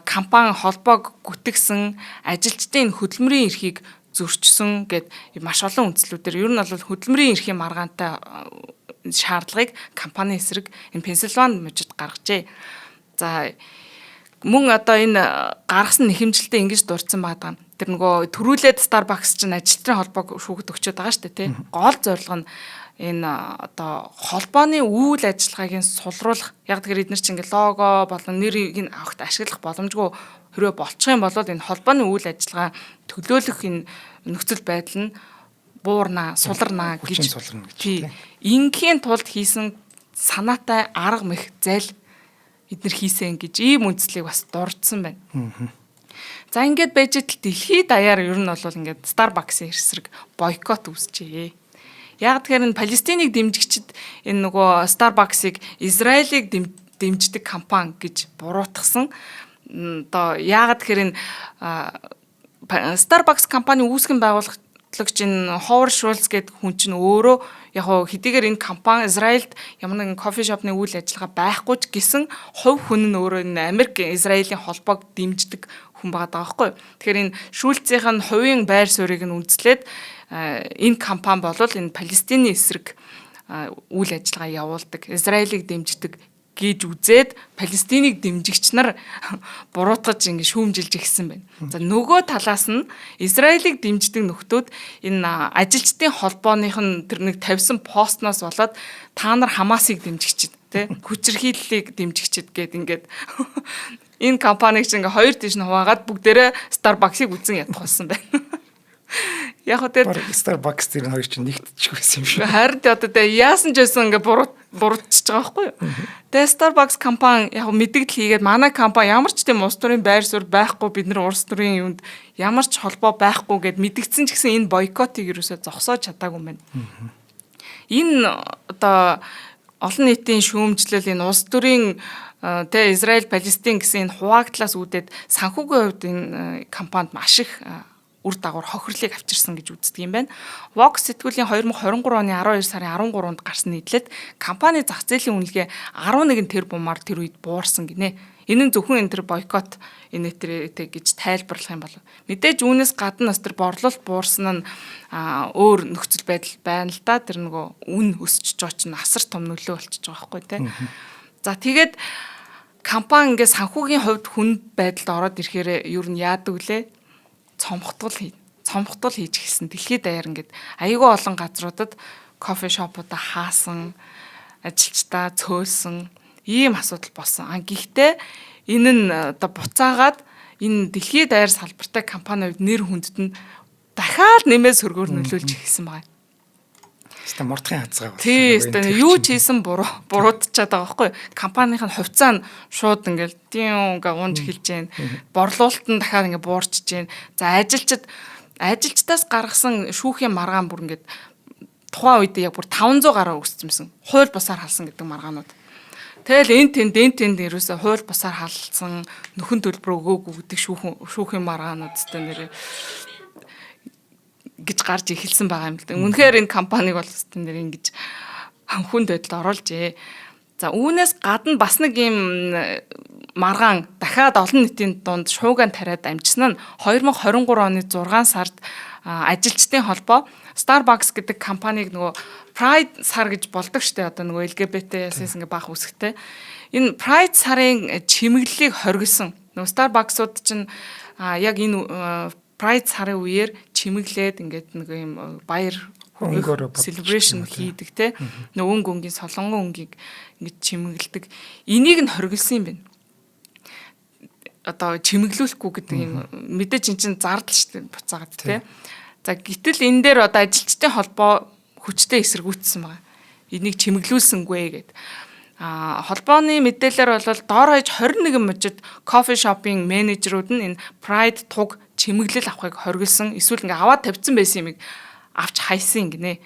компани холбоог гүтгсэн, ажилчдын хөдөлмөрийн эрхийг зөрчсөн гэд маш олон үндслүүдээр ер нь бол хөдөлмөрийн эрхийн маргаантай шаардлагыг компани эсрэг энэ Пенсильвани мужид гаргажээ. За мөн одоо энэ гаргасан нэхэмжилтэд ингэж дурдсан байдаг. Тэр нөгөө төрүүлээд Starbucks чинь ажилтны холбоог шүүхэд өгчөөд байгаа шүү дээ тий. Гол зорилго нь энэ одоо холбооны үйл ажиллагааг нь сулруулах. Яг тэгэхээр эдгээр чинь ингээ лого болон нэрийг нь авахт ашиглах боломжгүй хэрвээ болчих юм бол энэ холбооны үйл ажиллагаа төлөөлөх энэ нөхцөл байдал нь буурнаа, суларнаа гэж тий. Ингийн тулд хийсэн санаатай арга мэх зайл эднэр хийсэн гэж ийм үндслийг бас дурдсан байна. За ингээд байж тал дэлхийд даяар ер нь бол ингээд Starbucks-ийн эсрэг бойкот үүсчээ. Яг тэгэхээр энэ Палестиныг дэмжигчид энэ нөгөө Starbucks-ыг Израилийг дэмждэг компани гэж буруутгасан. Одоо яагаад тэгэхээр энэ Starbucks компани үүсгэн байгуулагч энэ Ховард Шулц гэдэг хүн чинь өөрөө яг хэдийгээр энэ компани Израильд ямар нэгэн кофе шопны үйл ажиллагаа байхгүй ч гэсэн хувь хүн нь өөрөө энэ Америк Израилийн холбоог дэмждэг хүн байгаа байхгүй. Тэгэхээр энэ Шулцийн хувийн байр суурийг нь үндэслээд энэ компани бол энэ Палестины эсрэг үйл ажиллагаа явуулдаг, Израилийг дэмждэг гэж үзээд Палестиныг дэмжигч нар буруутгаж ингэ шүүмжилж ирсэн байна. За нөгөө талаас нь Израилийг дэмждэг нөхдүүд энэ ажилчдын холбооных нь тэр нэг тавьсан постноос болоод та нар Хамасыг дэмжигчид тий хүчирхийллийг дэмжигчид гэд ингээд энэ компаниг чинь ингээ хоёр тийш нь хуваагаад бүгдээрээ Starbucks-ыг үзэн ядах болсон байна. Яг хөтэ Starbucks тэр хоёр чинь нэгтчих байсан юм шиг. Харин одоо яасан ч байсан ингээ буруутчихж байгаа байхгүй юу? Тэгээ Starbucks компани яг мэдгдэл хийгээд манай компани ямар ч тийм улс төрийн байр суурь байхгүй бид нар улс төрийн юунд ямар ч холбоо байхгүй гэд мэдгдсэн ч гэсэн энэ бойкотыг юусоо зогсоож чадаагүй юм байна. Энэ одоо олон нийтийн шүүмжлэл энэ улс төрийн тэгээ Израиль Палестин гэсэн энэ хуваагдлаас үүдээд санхүүгийн хувьд энэ компанид маш их үр дагавар хохирлыг авчирсан гэж үздэг юм байна. Vox сэтгүүлийн 2023 оны 12 сарын 13-нд гарсан нийтлэлд компани зах зээлийн үнэлгээ 11 тэрбумаар тэр үед буурсан гинэ. Энэ нь зөвхөн энэ төр бойкот энэ төрөйтэй гэж тайлбарлах юм бол мэдээж үүнээс гадна бас тэр борлуулалт буурсан нь өөр нөхцөл байдал байна л да. Тэр нөгөө үн өсөж байгаа чинь асар том нөлөө болчихж байгаа байхгүй тий. За тэгээд компани ингээ санхүүгийн хувьд хүнд байдалд ороод ирэхээр юу нь яадаг вүлээ? Цомхтол хийж эхэлсэн. Дэлхийд даяар ингээд аюулгүй олон газруудад кофе шопуудаа хаасан, ажилчдаа цөөлсөн ийм асуудал болсон. Гэхдээ энэ нь одоо буцаагаад энэ дэлхийд даяар салбартай компаниуд нэр хүндэд нь дахиад нэмээд сөргөөр нөлөөлж эхэлсэн байна. Тэстэ мурдахын хазгаа байна. Тэстэ юу ч хийсэн буруудчихад байгаа байхгүй. Компанийн хувьцаа нь шууд ингээл тийм га унж эхэлж जैन. Борлуулалт нь дахиад ингээ буурч जैन. За ажилчид ажилчдаас гаргасан шүүхийн маргаан бүр ингээд тухайн үед яг бүр 500 гаруй өсчихсэн. Хууль бусаар халсан гэдэг маргаанууд. Тэгэл тэнд ерөөсө хууль бусаар халсан нөхөн төлбөр өгөөгүй гэдэг шүүхийн маргаануудтай нэр гэж гарч эхэлсэн байгаа юм л да. Үнэхээр энэ компаниг бол нэр ингэж хүнд байдалд оруулжээ. За үүнээс гадна бас нэг юм маргаан дахиад олон нийтийн дунд шууган тариад амжсан нь 2023 оны 6 сард ажилчдын холбоо Starbucks гэдэг компаниг нөгөө Pride сар гэж болдог штэ одоо нөгөө LGBT-с ингээ баах үсгтэй. Энэ Pride сарын чимэглэлийг хоригсон. Нөгөө Starbucks-ууд чинь яг энэ Pride сарын үеэр чимэглээд ингээд нэг юм баяр celebration хийдэг те. Нөгөө өнгөгийн солонгон өнгийг ингэж чимэглэдэг. Энийг нь хоригсон юм байна. Одоо чимэглүүлэхгүй гэдэг юм мэдээж эн чинь зардал шүү дээ буцаагаад те. За гэтэл энэ дээр одоо ажилчдын холбоо хүчтэй эсэргүүцсэн байгаа. Энийг чимэглүүлсэнгүй гэд. Холбооны мэдээлэлээр бол доор хаяж 21 мужид кофе шопын менежерүүд нь энэ Pride туг чимэглэл авахыг хоригдсан. Эсвэл ингээ аваад тавьсан байсан юмыг авч хайсан гинэ.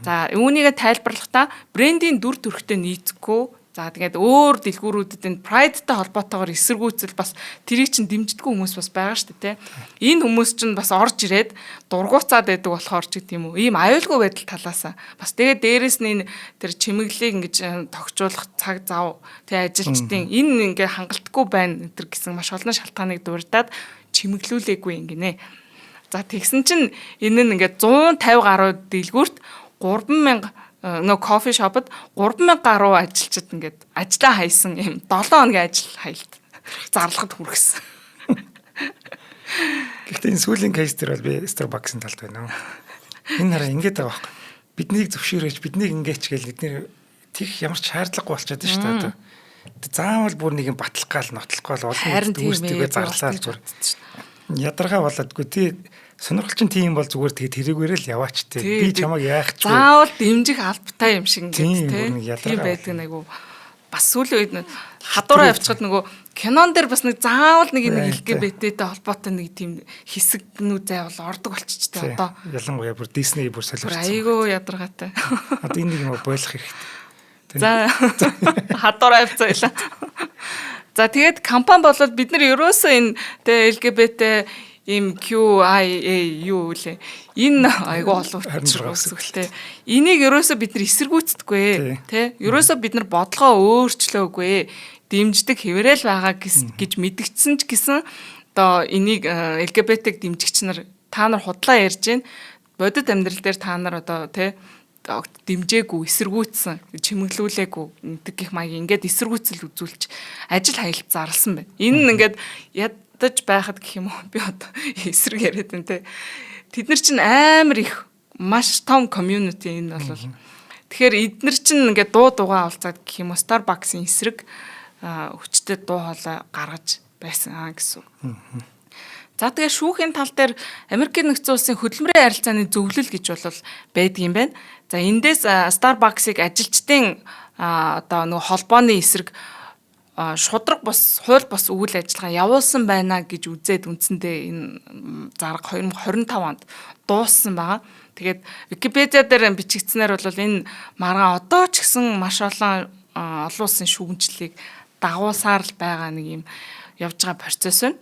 За үүнийгээ тайлбарлахдаа брендийн дүр төрхтэй нийцэхгүй. За тэгээд өөр дэлгүүрүүдэд энэ Pride-тай холбоотойгоор эсэргүүцэл бас тэрийг чинь дэмждэггүй хүмүүс бас байгаа шүү дээ, тэ. Энэ хүмүүс чинь бас орж ирээд дургуцаад байдаг болохоор ч гэдэм үү. Ийм аюулгүй байдал талаасаа бас тэгээд дээрэс нь энэ тэр чимэглэлийг ингэж тогтжуулах цаг зав тэ ажилчдын энэ ингээ хангалтгүй байна энэ гэсэн маш олон шалтгааныг дурдаад чимэглүүлээгүй ингэнэ. За тэгсэн чинь энэ нь ингээ 150 гаруй дэлгүүрт 3000 нөгөө кофе шопод 3000 гаруй ажилчид ингээд ажлаа хайсан юм 7 хоногийн ажил хаялт зарлахад хүргэсэн. Гэхдээ энэ сүүлийн кейс дээр бол би Starbucks-ын талд байна. Энэ хараа ингээд байгаа байхгүй. Биднийг зөвшөөрөөж биднийг ингээч гэл эдгээр тийх ямар ч шаардлагагүй болчиход шүү дээ одоо. Заавал бүр нэг юм батлах гал нотлох гал олон нийтэд үүсдэггүй зарлаад бүр ядаргаа болоодгүй тий. Сонирхолч нь тийм бол зүгээр тэгээд тэрэгээрээ л яваач тий. Би чамайг яах ч заавал дэмжих албатай юм шиг ингээд тий байдаг нэг бас сүүлийн үед хадуураа явчихад нөгөө кинон дээр бас нэг заавал нэг LGBT-тэй холбоотой нэг тийм хэсэгнүүд заавал ордог болчихжээ одоо. Ялангуяа бүр Disney бүр солиорсон. Айгүй ядаргаатай. Одоо энэ нэг юм бойлох хэрэгтэй. За хадуураа явцгаалаа. За тэгээд компани болоод бид нар ерөөсөө энэ тэ LGBT им QIA юу лээ. Энэ айгүй олон үгтэй. Энийг ерөөсөө бид нар эсэргүүцдэггүй тий. Ерөөсөө бид нар бодлогоо өөрчлөөгүй. Дэмждэг хэвээрэл байгаа гэж мэдгдсэн ч гэсэн одоо энийг LGBT дэмжигч нар та нар худлаа ярьж гин бодит амьдрал дээр та нар одоо тий дэмжээгүй эсэргүүцсэн чимэглүүлээгүй гэдэг гих маяг ингээд эсэргүүцэл үзүүлж ажил хаялт зарласан байна. Энэ нь ингээд ядаж байхад гэх юм уу би одоо эсрэг яриад байна те. Тэд нар чинь амар их маш том community энэ бол. Тэгэхээр эднэр чинь ингээд дуугаа олцаад гэх юм уу Starbucks-ийн эсрэг хүчтэй дуу хоолой гаргаж байсан гэсэн. За тэгээ шүүхийн тал дээр Америкийн нэгдсэн улсын хөдөлмөрийн харилцааны зөвлөл гэж бол байдаг юм байна. За эндээс Starbucks-ыг ажилчдын одоо нөгөө холбооны эсрэг шудраг бос хууль бос үйл ажиллагаа явуулсан байна гэж үзээд үндсэндээ энэ зарга 2025 онд дууссан байгаа. Тэгээд Википедиа дээр бичигдсэнээр бол энэ маргаан одоо ч гэсэн маш олон улсын шүүмжлэлийг дагуулсаар л байгаа нэг юм явж байгаа процесс байна.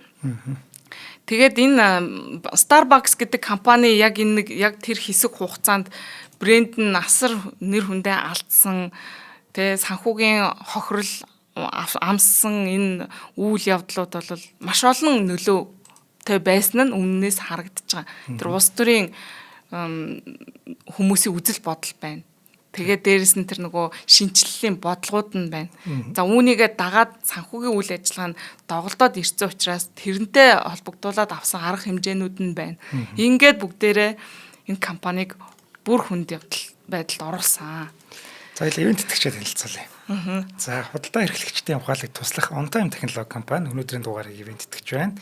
Тэгээд энэ Starbucks гэдэг компани яг тэр хэсэг хугацаанд брэнд нь асар нэр хүндээ алдсан тэ санхүүгийн хохирол амссан энэ үйл явдлууд бол маш олон нөлөөтэй байсан нь өмнөөс харагдаж байгаа. Тэр улс төрийн хүмүүсийн үзэл бодол байна. Тэгээд дээрэс нь тэр нөгөө шинжиллийн бодлогууд нь байна. За үүнийгээ дагаад санхүүгийн үйл ажиллагаа нь доголдоод ирсэн учраас тэрнтэй холбогдуулаад авсан арга хэмжээнүүд нь байна. Ингээд бүгдээрээ энэ компаниг бүр хүнд байдалд оруулсан. За ивент тэтгэгчид танилцуулъя. За худалдаа эрхлэгчдийн ухаалаг туслах On Time технологи компани өнөөдрийн дугаарыг ивент тэтгэж байна.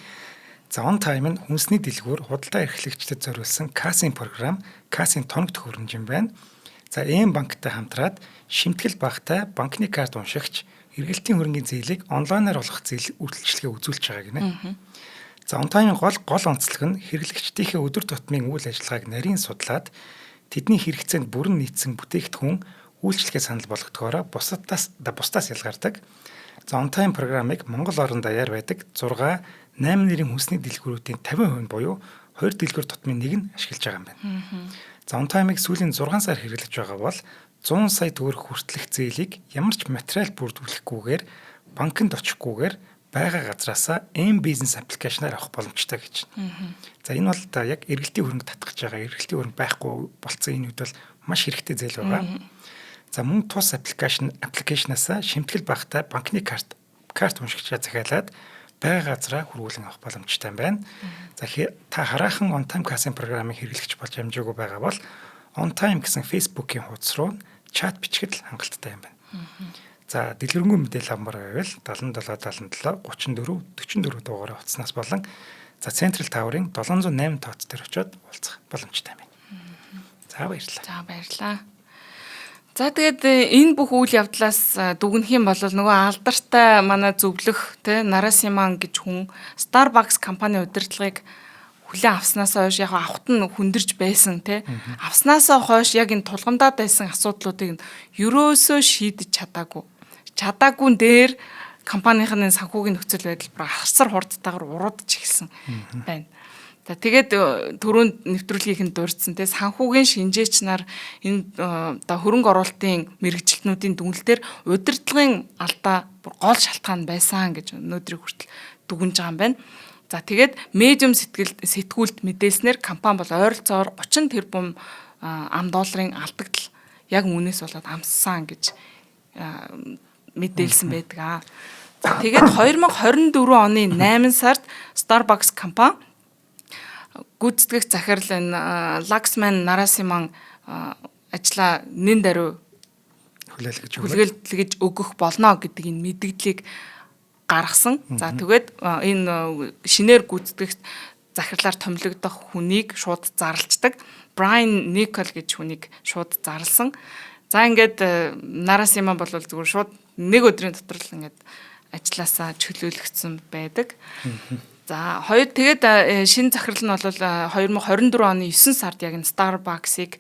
За On Time нь хүнсний дэлгүүр худалдаа эрхлэгчдэд зориулсан кассийн програм, кассийн тоног төхөөрөмж юм байна. За Эм банктай хамтраад шимтгэл багтай банкны карт уншигч эргэлтийн хөрөнгийн зээлийг онлайнаар олох үйлчилгээ үзүүлж байгаа гинэ. За on time-ийн гол онцлог нь хэрэглэгчдийнхээ өдөр тутмын үйл ажиллагааг нарийн судлаад тэдний хэрэгцээнд бүрэн нийцсэн бүтээгдэхүүн үйлчлэгээ санал болгодгоороо бусдаас ялгардаг. За on time програмыг Монгол орон даяар байдаг 6, 8 нэрийн хүнсний дэлгүүрүүдийн 50% буюу 2 дэлгүүр тутмын нэг нь ашиглаж байгаа юм байна. За on time-ыг сүүлийн 6 сар хэрэглэж байгаа бол 100 сая төгрөг хүртэлх зээлийг ямар ч материал бүрдүүлэхгүйгээр банкнд очихгүйгээр байгаа газраасаа M-Business аппликейшнаар авах боломжтой гэж. За энэ бол яг эргэлтийн хөрөнгө татгаж байгаа, эргэлтийн хөрөнгө байхгүй болцсон энэ үед бол маш хэрэгтэй зээл байгаа. За мөн тус аппликейшнаасаа шимтгэл багтаа банкны карт уншигчаа захиалаад байгаа газраа хүргүүлэн авах боломжтой юм байна. За та хараахан on time кассын програмыг хэрэглэж болж амжаагүй байгаа бол on time гэсэн Facebook-ийн хуудас руу чат бичгэд хангалттай юм байна. За дэлгэрэнгүй мэдээлэл авмаар байвал 77 77 34 44 дугаараа утаснаас болон за Central Tower-ын 708 тооц дээр очиод уулзах боломжтой юм байна. За баярлалаа. За тэгээд энэ бүх үйл явдлаас дүгнэх юм бол нөгөө алдартай манай зөвлөх Нарасиман гэж хүн Starbucks компани удирдлагыг хүлээн авснаасаа хойш яг авахт нь хүндэрж байсан авснаасаа хойш яг энэ тулгамдаад байсан асуудлуудыг ерөөсөө шийдэж чадаагүй дээр компанийн санхүүгийн нөхцөл байдал асар хурдтайгаар уруудж эхэлсэн байна. За тэгээд түрүүнд нэвтрүүлгийнх нь дурдсан санхүүгийн шинжээч нар энэ хөрөнгө оруулалтын мэрэгчлэнүүдийн дүнэлтээр удирдлагын алдаа гол шалтгаан байсан гэж өнөөдрийг хүртэл дүгнэж байгаа юм байна. За тэгээд медиум сэтгүүлд мэдээлснээр компани бол ойролцоогоор 30 тэрбум $, алдагдал яг үүнээс болоод амссан гэж мэдээлсэн байдаг. За тэгээд 2024 оны 8 сард Starbucks компани гүйцэтгэх захирал энэ Laxman Narasimhan ажлаа нэн даруй хүлээлгэж өгөх болно гэдэг энэ мэдээллийг гаргасан. За тэгээд энэ шинээр гүйцэтгэх захирлаар томилогдох хүнийг шууд зарлцдаг. Brian Nicol гэж хүнийг шууд зарлсан. За ингээд Narasimhan бол зүгээр шууд нэг өдрийн дотор л ингээд ажилласаа чөлөөлөгдсөн байдаг. За тэгээд шинэ захирал нь бол 2024 оны 9 сард яг энэ Starbucks-ыг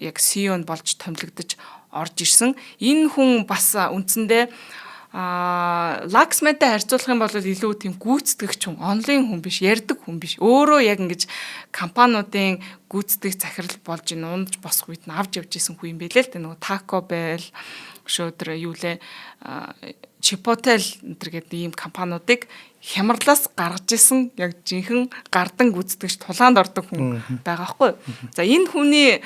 яг CEO-нд болж томилогдож орж ирсэн. Энэ хүн бас үндсэндээ Laxman-тай харьцуулах юм бол илүү тийм гүйцэтгэгч хүн, онлайн хүн биш, ярьдаг хүн биш. Өөрөө яг ингэж компаниудын гүйцэтгэх захирал болж унаж босох үед нь авч явж исэн хүн юм байлээ л дээ. Нөгөө Taco Bell шөөдөр юу лээ Chipotle гэдэг ийм компаниудыг хямралаас гаргаж исэн яг жинхэнэ гардан гүйцэтгэгч тулаанд ордог хүн байгаа хгүй. За энэ хүний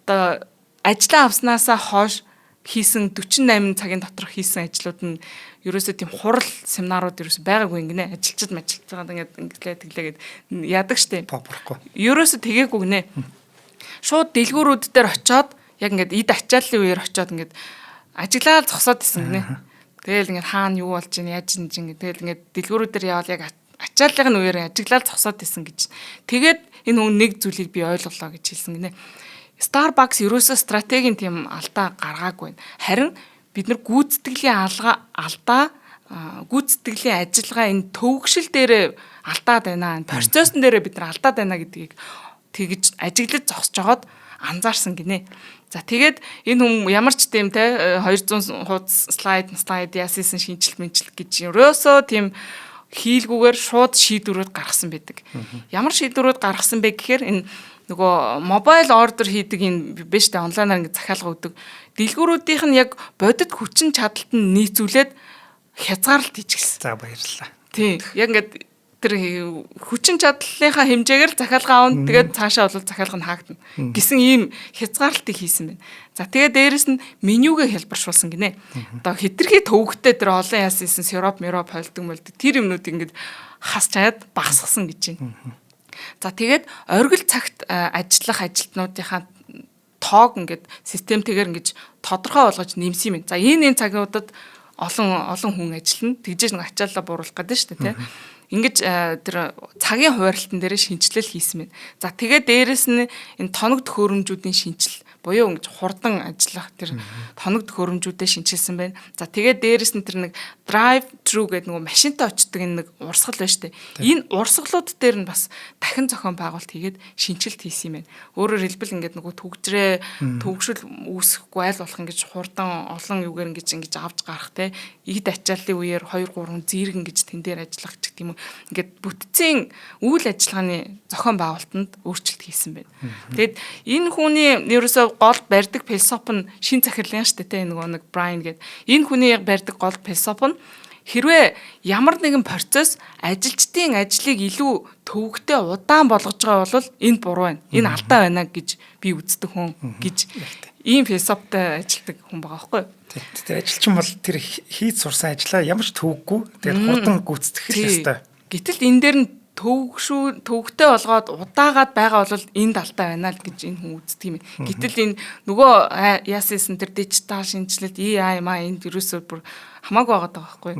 одоо ажлаа авснаасаа хойш хийсэн 48 цагийн доторх хийсэн ажлууд нь ерөөсөө тийм хурал семинарууд ерөөсөө байгаагүй гинэ. Ажилчид байгаа ингээд тэглээгээд яадаг штеп. Бопрохгүй. Ерөөсөө тэгээгүй гинэ. Шууд дэлгүүрүүд дээр очиод яг ингээд эд ачааллын үеэр очиод ингээд ажиглаад зогсоод исэн гинэ. Тэгэл ингээд хаана юу болж ийн яаж ин чинь тэгэл ингээд дэлгүүрүүд дээр явал яг ачааллын үеэр ажиглаад зогсоод исэн гэж. Тэгээд энэ хүн нэг зүйлийг би ойлголоо гэж хэлсэн гинэ. Starbucks ерөөсөө стратегийн тийм алдаа гаргаагүй байна. Харин бид нар гүйцэтгэлийн гүйцэтгэлийн ажиллагаа энэ төвөгшил дээр алдаад байна. Процессын дээр бид нар алдаад байна гэдгийг тэгж ажиглаж зогсож жогоод анзаарсан гинэ. За тэгээд энэ хүн ямар ч тийм 200 хуудас слайд яасан шинжилт гэж ерөөсөө тийм хийлгүүгээр шууд шийдвэрүүд гаргасан байдаг. Ямар шийдвэрүүд гаргасан бэ гэхээр энэ нөгөө мобайл ордер хийдэг энэ биш үү онлайнаар ингэ захиалга өгдөг дэлгүүрүүдийнх нь яг бодит хүчин чадалт нь нийцүүлээд хязгаарлалт хийчихсэн. За баярлалаа. Тийм. Яг ингээд тэр хүчин чадлынхаа хэмжээгээр захиалга аавн тэгээд цаашаа бол захиалга нь хаагдана гэсэн ийм хязгаарлалтыг хийсэн байна. За тэгээд дээрэс нь менюгээ хэлбэршүүлсэн гинэ. Одоо хитрхи төвөгтэй тэр олон яасан сироп холдог мөлдөг тэр юмнуудыг ингээд хас чаад багасгасан гэж байна. За тэгээд оргил цагт ажиллах ажилтнуудынхаа тоог ингээд системтэйгээр ингэж тодорхой болгож нэмсэн юм. За энэ цагуудад олон хүн ажиллана. Тэгжээж нэг ачааллаа бууруулах гэдэг шүү дээ, тийм. Ингэж тэр цагийн хуваарлтан дээр шинжилэл хийсэн байна. За тэгээд дээрэс нь энэ тоног төхөөрөмжүүдийн шинжил буюу ингэж хурдан ажиллах тэр тоног төхөөрөмжүүдэд шинжилсэн байна. За тэгээд дээрэс нь тэр нэг drive thru гэдэг нөгөө машинтай очдог энэ нэг урсгал байна шүү дээ. Энэ урсгалууд дээр нь бас дахин зохион байгуулалт хийгээд шинжилт хийсэн юм байна. Өөрөөр хэлбэл ингээд нөгөө төгшөл үүсэхгүй айл болох ингэж хурдан олон юугаар ингэж авч гарах те игд ачааллын үеэр 2 3 зэрэг ингэж тэн дээр ажиллах ч гэдэг юм уу. Ингээд бүтцийн үйл ажиллагааны зохион байгуулалтанд өөрчлөлт хийсэн байна. Тэгэд энэ хүний ерөөсөө гол барьдаг философи нь шин захирлын шүү дээ те нөгөө нэг Брайан гэдэг. Энэ хүний барьдаг гол философи нь хэрвээ ямар нэгэн процесс ажилчдын ажлыг илүү төвөгтэй удаан болгож байгаа бол энэ буруу байна. Энэ алдаа байна гэж би үздэг хүн гэж ийм философитой ажилтдаг хүн байгаа байхгүй юу? Тэр ажилчин бол тэр хийж сурсан ажлаа ямар ч төвөггүй тэгээд хурдан гүйцэтгэх ёстой. Гэтэл энэ дээр нь төвөгтэй болгоод удаагаад байгаа бол энд алдаа байна л гэж энэ хүн үздэг юм. Гэтэл энэ нөгөө яасан тэр дижитал шинжилэлт AI энд ерөөсөө бүр хамаагүй байгаа байхгүй.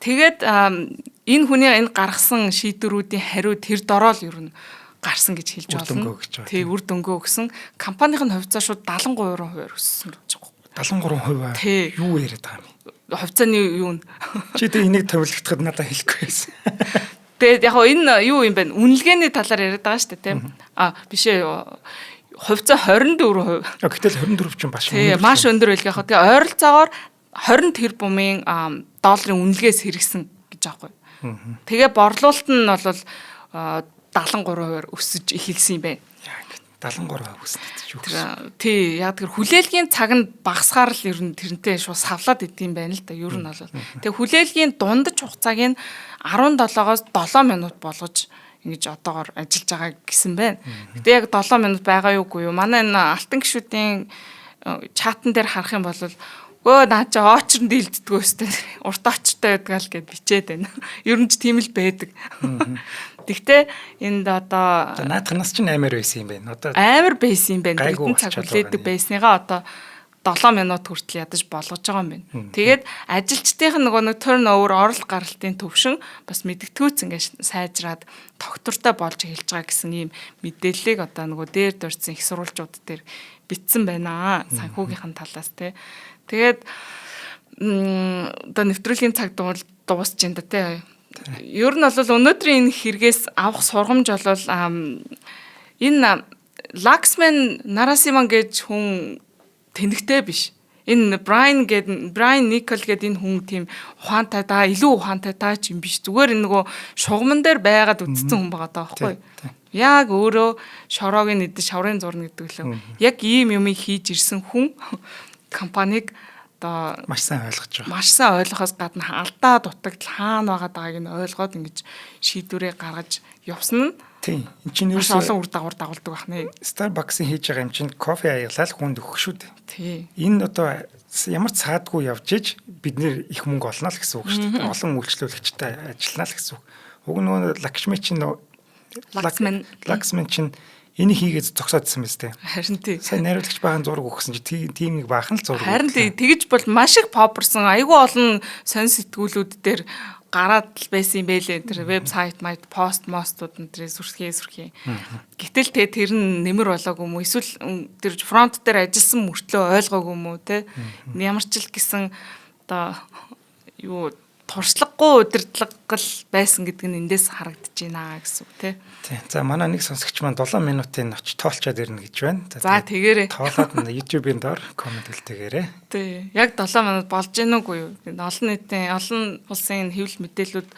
Тэгээд энэ хүний энэ гаргасан шийдвэрүүдийн хариу тэр дороо л ер нь гарсан гэж хэлж болно. Тэг үр дөнгөө өгсөн. Компанийн хувьцаа шууд 73% өссөн гэж байгаа. 73% юу яриад байгаа юм? Хувьцааны юу нь. Чи тэ энийг төвлөгдөд надад хэлэхгүй байсан. Тэгээд яг энэ юу юм бэ? Үнэлгээний талаар яриад байгаа шүү дээ, тийм. Биш ээ. Хувьцаа 24%. Гэтэл 24 чинь баш өндөр. Тийм, маш өндөр байлг яг. Тэгээ ойролцоогоор 20 тэрбумын долларын үнэлгээс хэрэгсэн гэж байгаа юм. Тэгээ борлуулалт нь бол 73% өсөж эхэлсэн юм байна. 73% өснө гэж юу гэсэн. Тий, яг тэр хүлээлгийн цаг нь багасгаар л ер нь тэрнтэй шууд савлаад идэм байна л да. Ер нь бол. Тэгээ хүлээлгийн дундаж хугацааг нь 17-оос 7 минут болгож ингэж одоогоор ажиллаж байгаа гэсэн байна. Гэтэ яг 7 минут байгаа юугүй юу? Манай энэ алтан гişүүдийн чатан дээр харах юм бол наа чи очрон дийлддгөө өстэй урт очтой байдгаа л гэд бичээд байна. Ер нь ч тийм л байдаг. Тэгтээ энд одоо наадхнаас ч амар байсан юм байна. Одоо амар байсан юм байна. Бидний цаг хүлээдэг байсныгаа одоо 7 минут хүртэл ядаж болгож байгаа юм байна. Тэгээд ажилчдын нөгөө нэг turnover оролт гаралтын төвшин бас мэдгэтгүүц ингээд сайжраад тогтвортой болж эхэлж байгаа гэсэн ийм мэдээллийг одоо нөгөө дээр дурдсан их сурвалжууд дээр бичсэн байна. Санхүүгийнхэн талаас те. Тэгээд одоо нэвтрүүлгийн цаг дуусч байна да те. Ер нь бол өнөөдрийн энэ хэрэгээс авах сургамж бол энэ Laxman Narasimhan гэж хүн тэнэгтэй биш. Энэ Брайан Никол гэдэг энэ хүн тийм ухаантай илүү ухаантай ч юм биш. Зүгээр энэ нөгөө шугамн дээр байгаад үдцсэн хүн байгаа даа байхгүй. Яг өөрөө шороогийн нэдэж шаврын зурна гэдэг лөө. Яг ийм юмыг хийж ирсэн хүн компаниг одоо маш сайн ойлгож байгаа. Маш сайн ойлгохоос гадна алдаа дутагдал хаана байгааг нь ойлгоод ингэж шийдвэрээ гаргаж явсан нь тийм. Энд чинь юу олон үр дагавардаг байна. Starbucks-ийн хийж байгаа юм чинь кофе аяглал хүнд өгөх шүү дээ. Тийм. Энэ одоо ямар цаадгүй явж иж бид нэр их мөнгө олно л гэсэн үг шүү дээ. Олон үйлчлүүлэгчтэй ажиллана л гэсэн үг. Уг нөгөө Lakshmi чинь Laxman чинь энийг хийгээд зогсоодсэн биз дээ. Харин тий. Сайн найруулагч баахан зураг өгсөн чи тийм нэг баахан л зураг. Харин тий тэгж бол маш их попперсон айгүй олон сонь сэтгүүлүүд дээр гараад л байсан юм байлээ. Тэр вебсайт постмостууд энэ сүрхий. Гэтэл тэр нь нэмэр болоогүй юм уу? Эсвэл тэр фронт дээр ажилласан мөртлөө ойлгоогүй юм уу те? Ямар ч л гэсэн одоо юу туршлагагүй удирдлага л байсан гэдэг нь эндээс харагдаж байна гэсэн үг тий. За манай нэг сонсогч маань 7 минутын очиж тоолчоод ирнэ гэж байна. За тэгээрэй. Тоолоод YouTube-ийн доор комент хэлтээгээрэй. Тий. Яг 7 минут болж гэнэ үгүй юу? Олон нийтийн олон улсын хэвлэл мэдээлэлүүд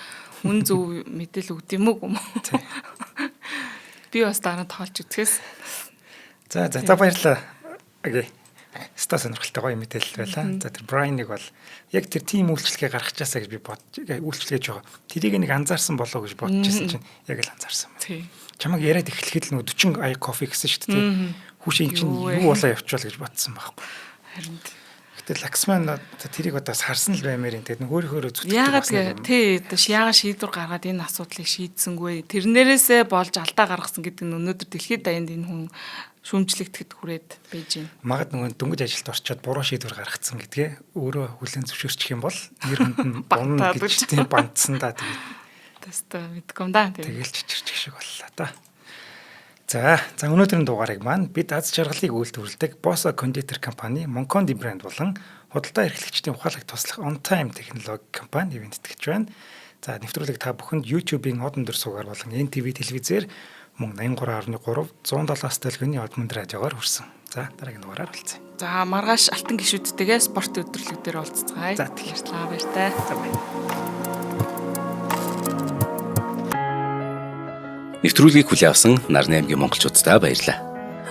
үн зөв мэдээлэл өгд юм уу? Тий. Би бас дараа тоолж үзэхээс. За баярлалаа. Окей. Ста сонирхолтой гоё мэдээлэл байлаа. За тэр Брайаныг бол яг тэр тим үйлчлэгээ гаргачихсаа гэж би бодож үйлчлэгэж байгаа. Тэрийг нэг анзаарсан болоо гэж бодож байсан чинь яг л анзаарсан байна. Тийм. Чамайг яриад эхлэхэд л 40 ая кофе гэсэн шүү дээ. Хүүшийн чинь юу болоо явуучвал гэж бодсон байхгүй. Харин гэтэл Laxman тэрийг одоо сарсан л баймаар юм. Тэгээд өөрөөр зүтгэж яагаад тий яагаад шийдвэр гаргаад энэ асуудлыг шийдсэнгүй. Тэрнээрээсээ болж алдаа гаргасан гэдэг нь өнөөдөр дэлхийд даянд энэ хүн шүүмжлэгдэхэд хүрээд байж байна. Магад нөгөө дөнгөж ажилд орчоод буруу шийдвэр гаргацсан гэдгээ өөрөө хүлэн зөвшөөрчих юм бол нэр хүнд нь бунна гэж тийм бантсан да тэгээд. Тэстэ мэдгүй юм да. Тэгэл чичирчих шиг боллоо да. За өнөөдрийн дугаарыг маань бид аз жаргалыг үйлдвэрлэдэг Bossa кондитер компани Moncondi брэнд болон худалдаа эрхлэгчдийн ухаалаг туслах On Time технологи компани нэвтрүүлэгч байна. За нэвтрүүлэг та бүхэнд YouTube-ийн од өндөр суугаар болон NTV телевизээр мөн 83.3 170-аас дэлгэний од мөндөр радиогоор хүрсэн. За дараагийн дугаараар уулзъя. За маргааш алтан гишүүдтэйгээ спорт өдрөлөг дээр уулзцгаая. За тэгэхээр баяртай. За баяр. Нэвтрүүлгийг хүлээн авсан Нарны аймгийн монголчуудтай баярлалаа.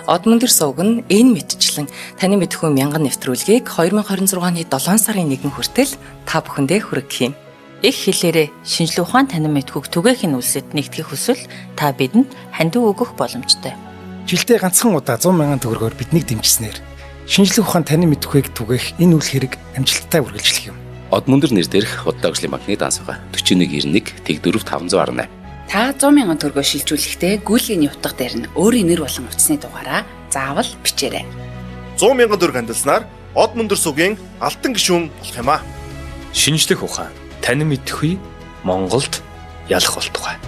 Од мөндөр сувг нь энэ мэдчлэн таны мэдхүйн мянган нэвтрүүлгийг 2026 оны 7 сарын 1 хүртэл та бүхэндээ хүргэх юм. Их хэлээрээ шинжлэх ухаан танин мэдхүйг түгээхийн үлсэд нэгтгэх хүсвэл та бидэнд хандив өгөх боломжтой. Жилдээ ганцхан удаа 100,000 төгрөгөөр биднийг дэмжснээр шинжлэх ухаан танин мэдхүйг түгээх энэ үйл хэрэг амжилттай үргэлжлэх юм. Од мөндөр нэр дээрх Худалдаа агшлын банкны дансага 4191 Тэг 4518. Та 100,000 төгрөгөө шилжүүлэхдээ гүйцэтгэлийн утга дээр нь өөрийн нэр болон утасны дугаараа заавал бичээрэй. 100,000 төгрөг хандалснаар од мөндөр сувгийн алтан гишүүн болох юм а. Шинжлэх ухаан танин мэдхгүй Монголд ялах болтугай.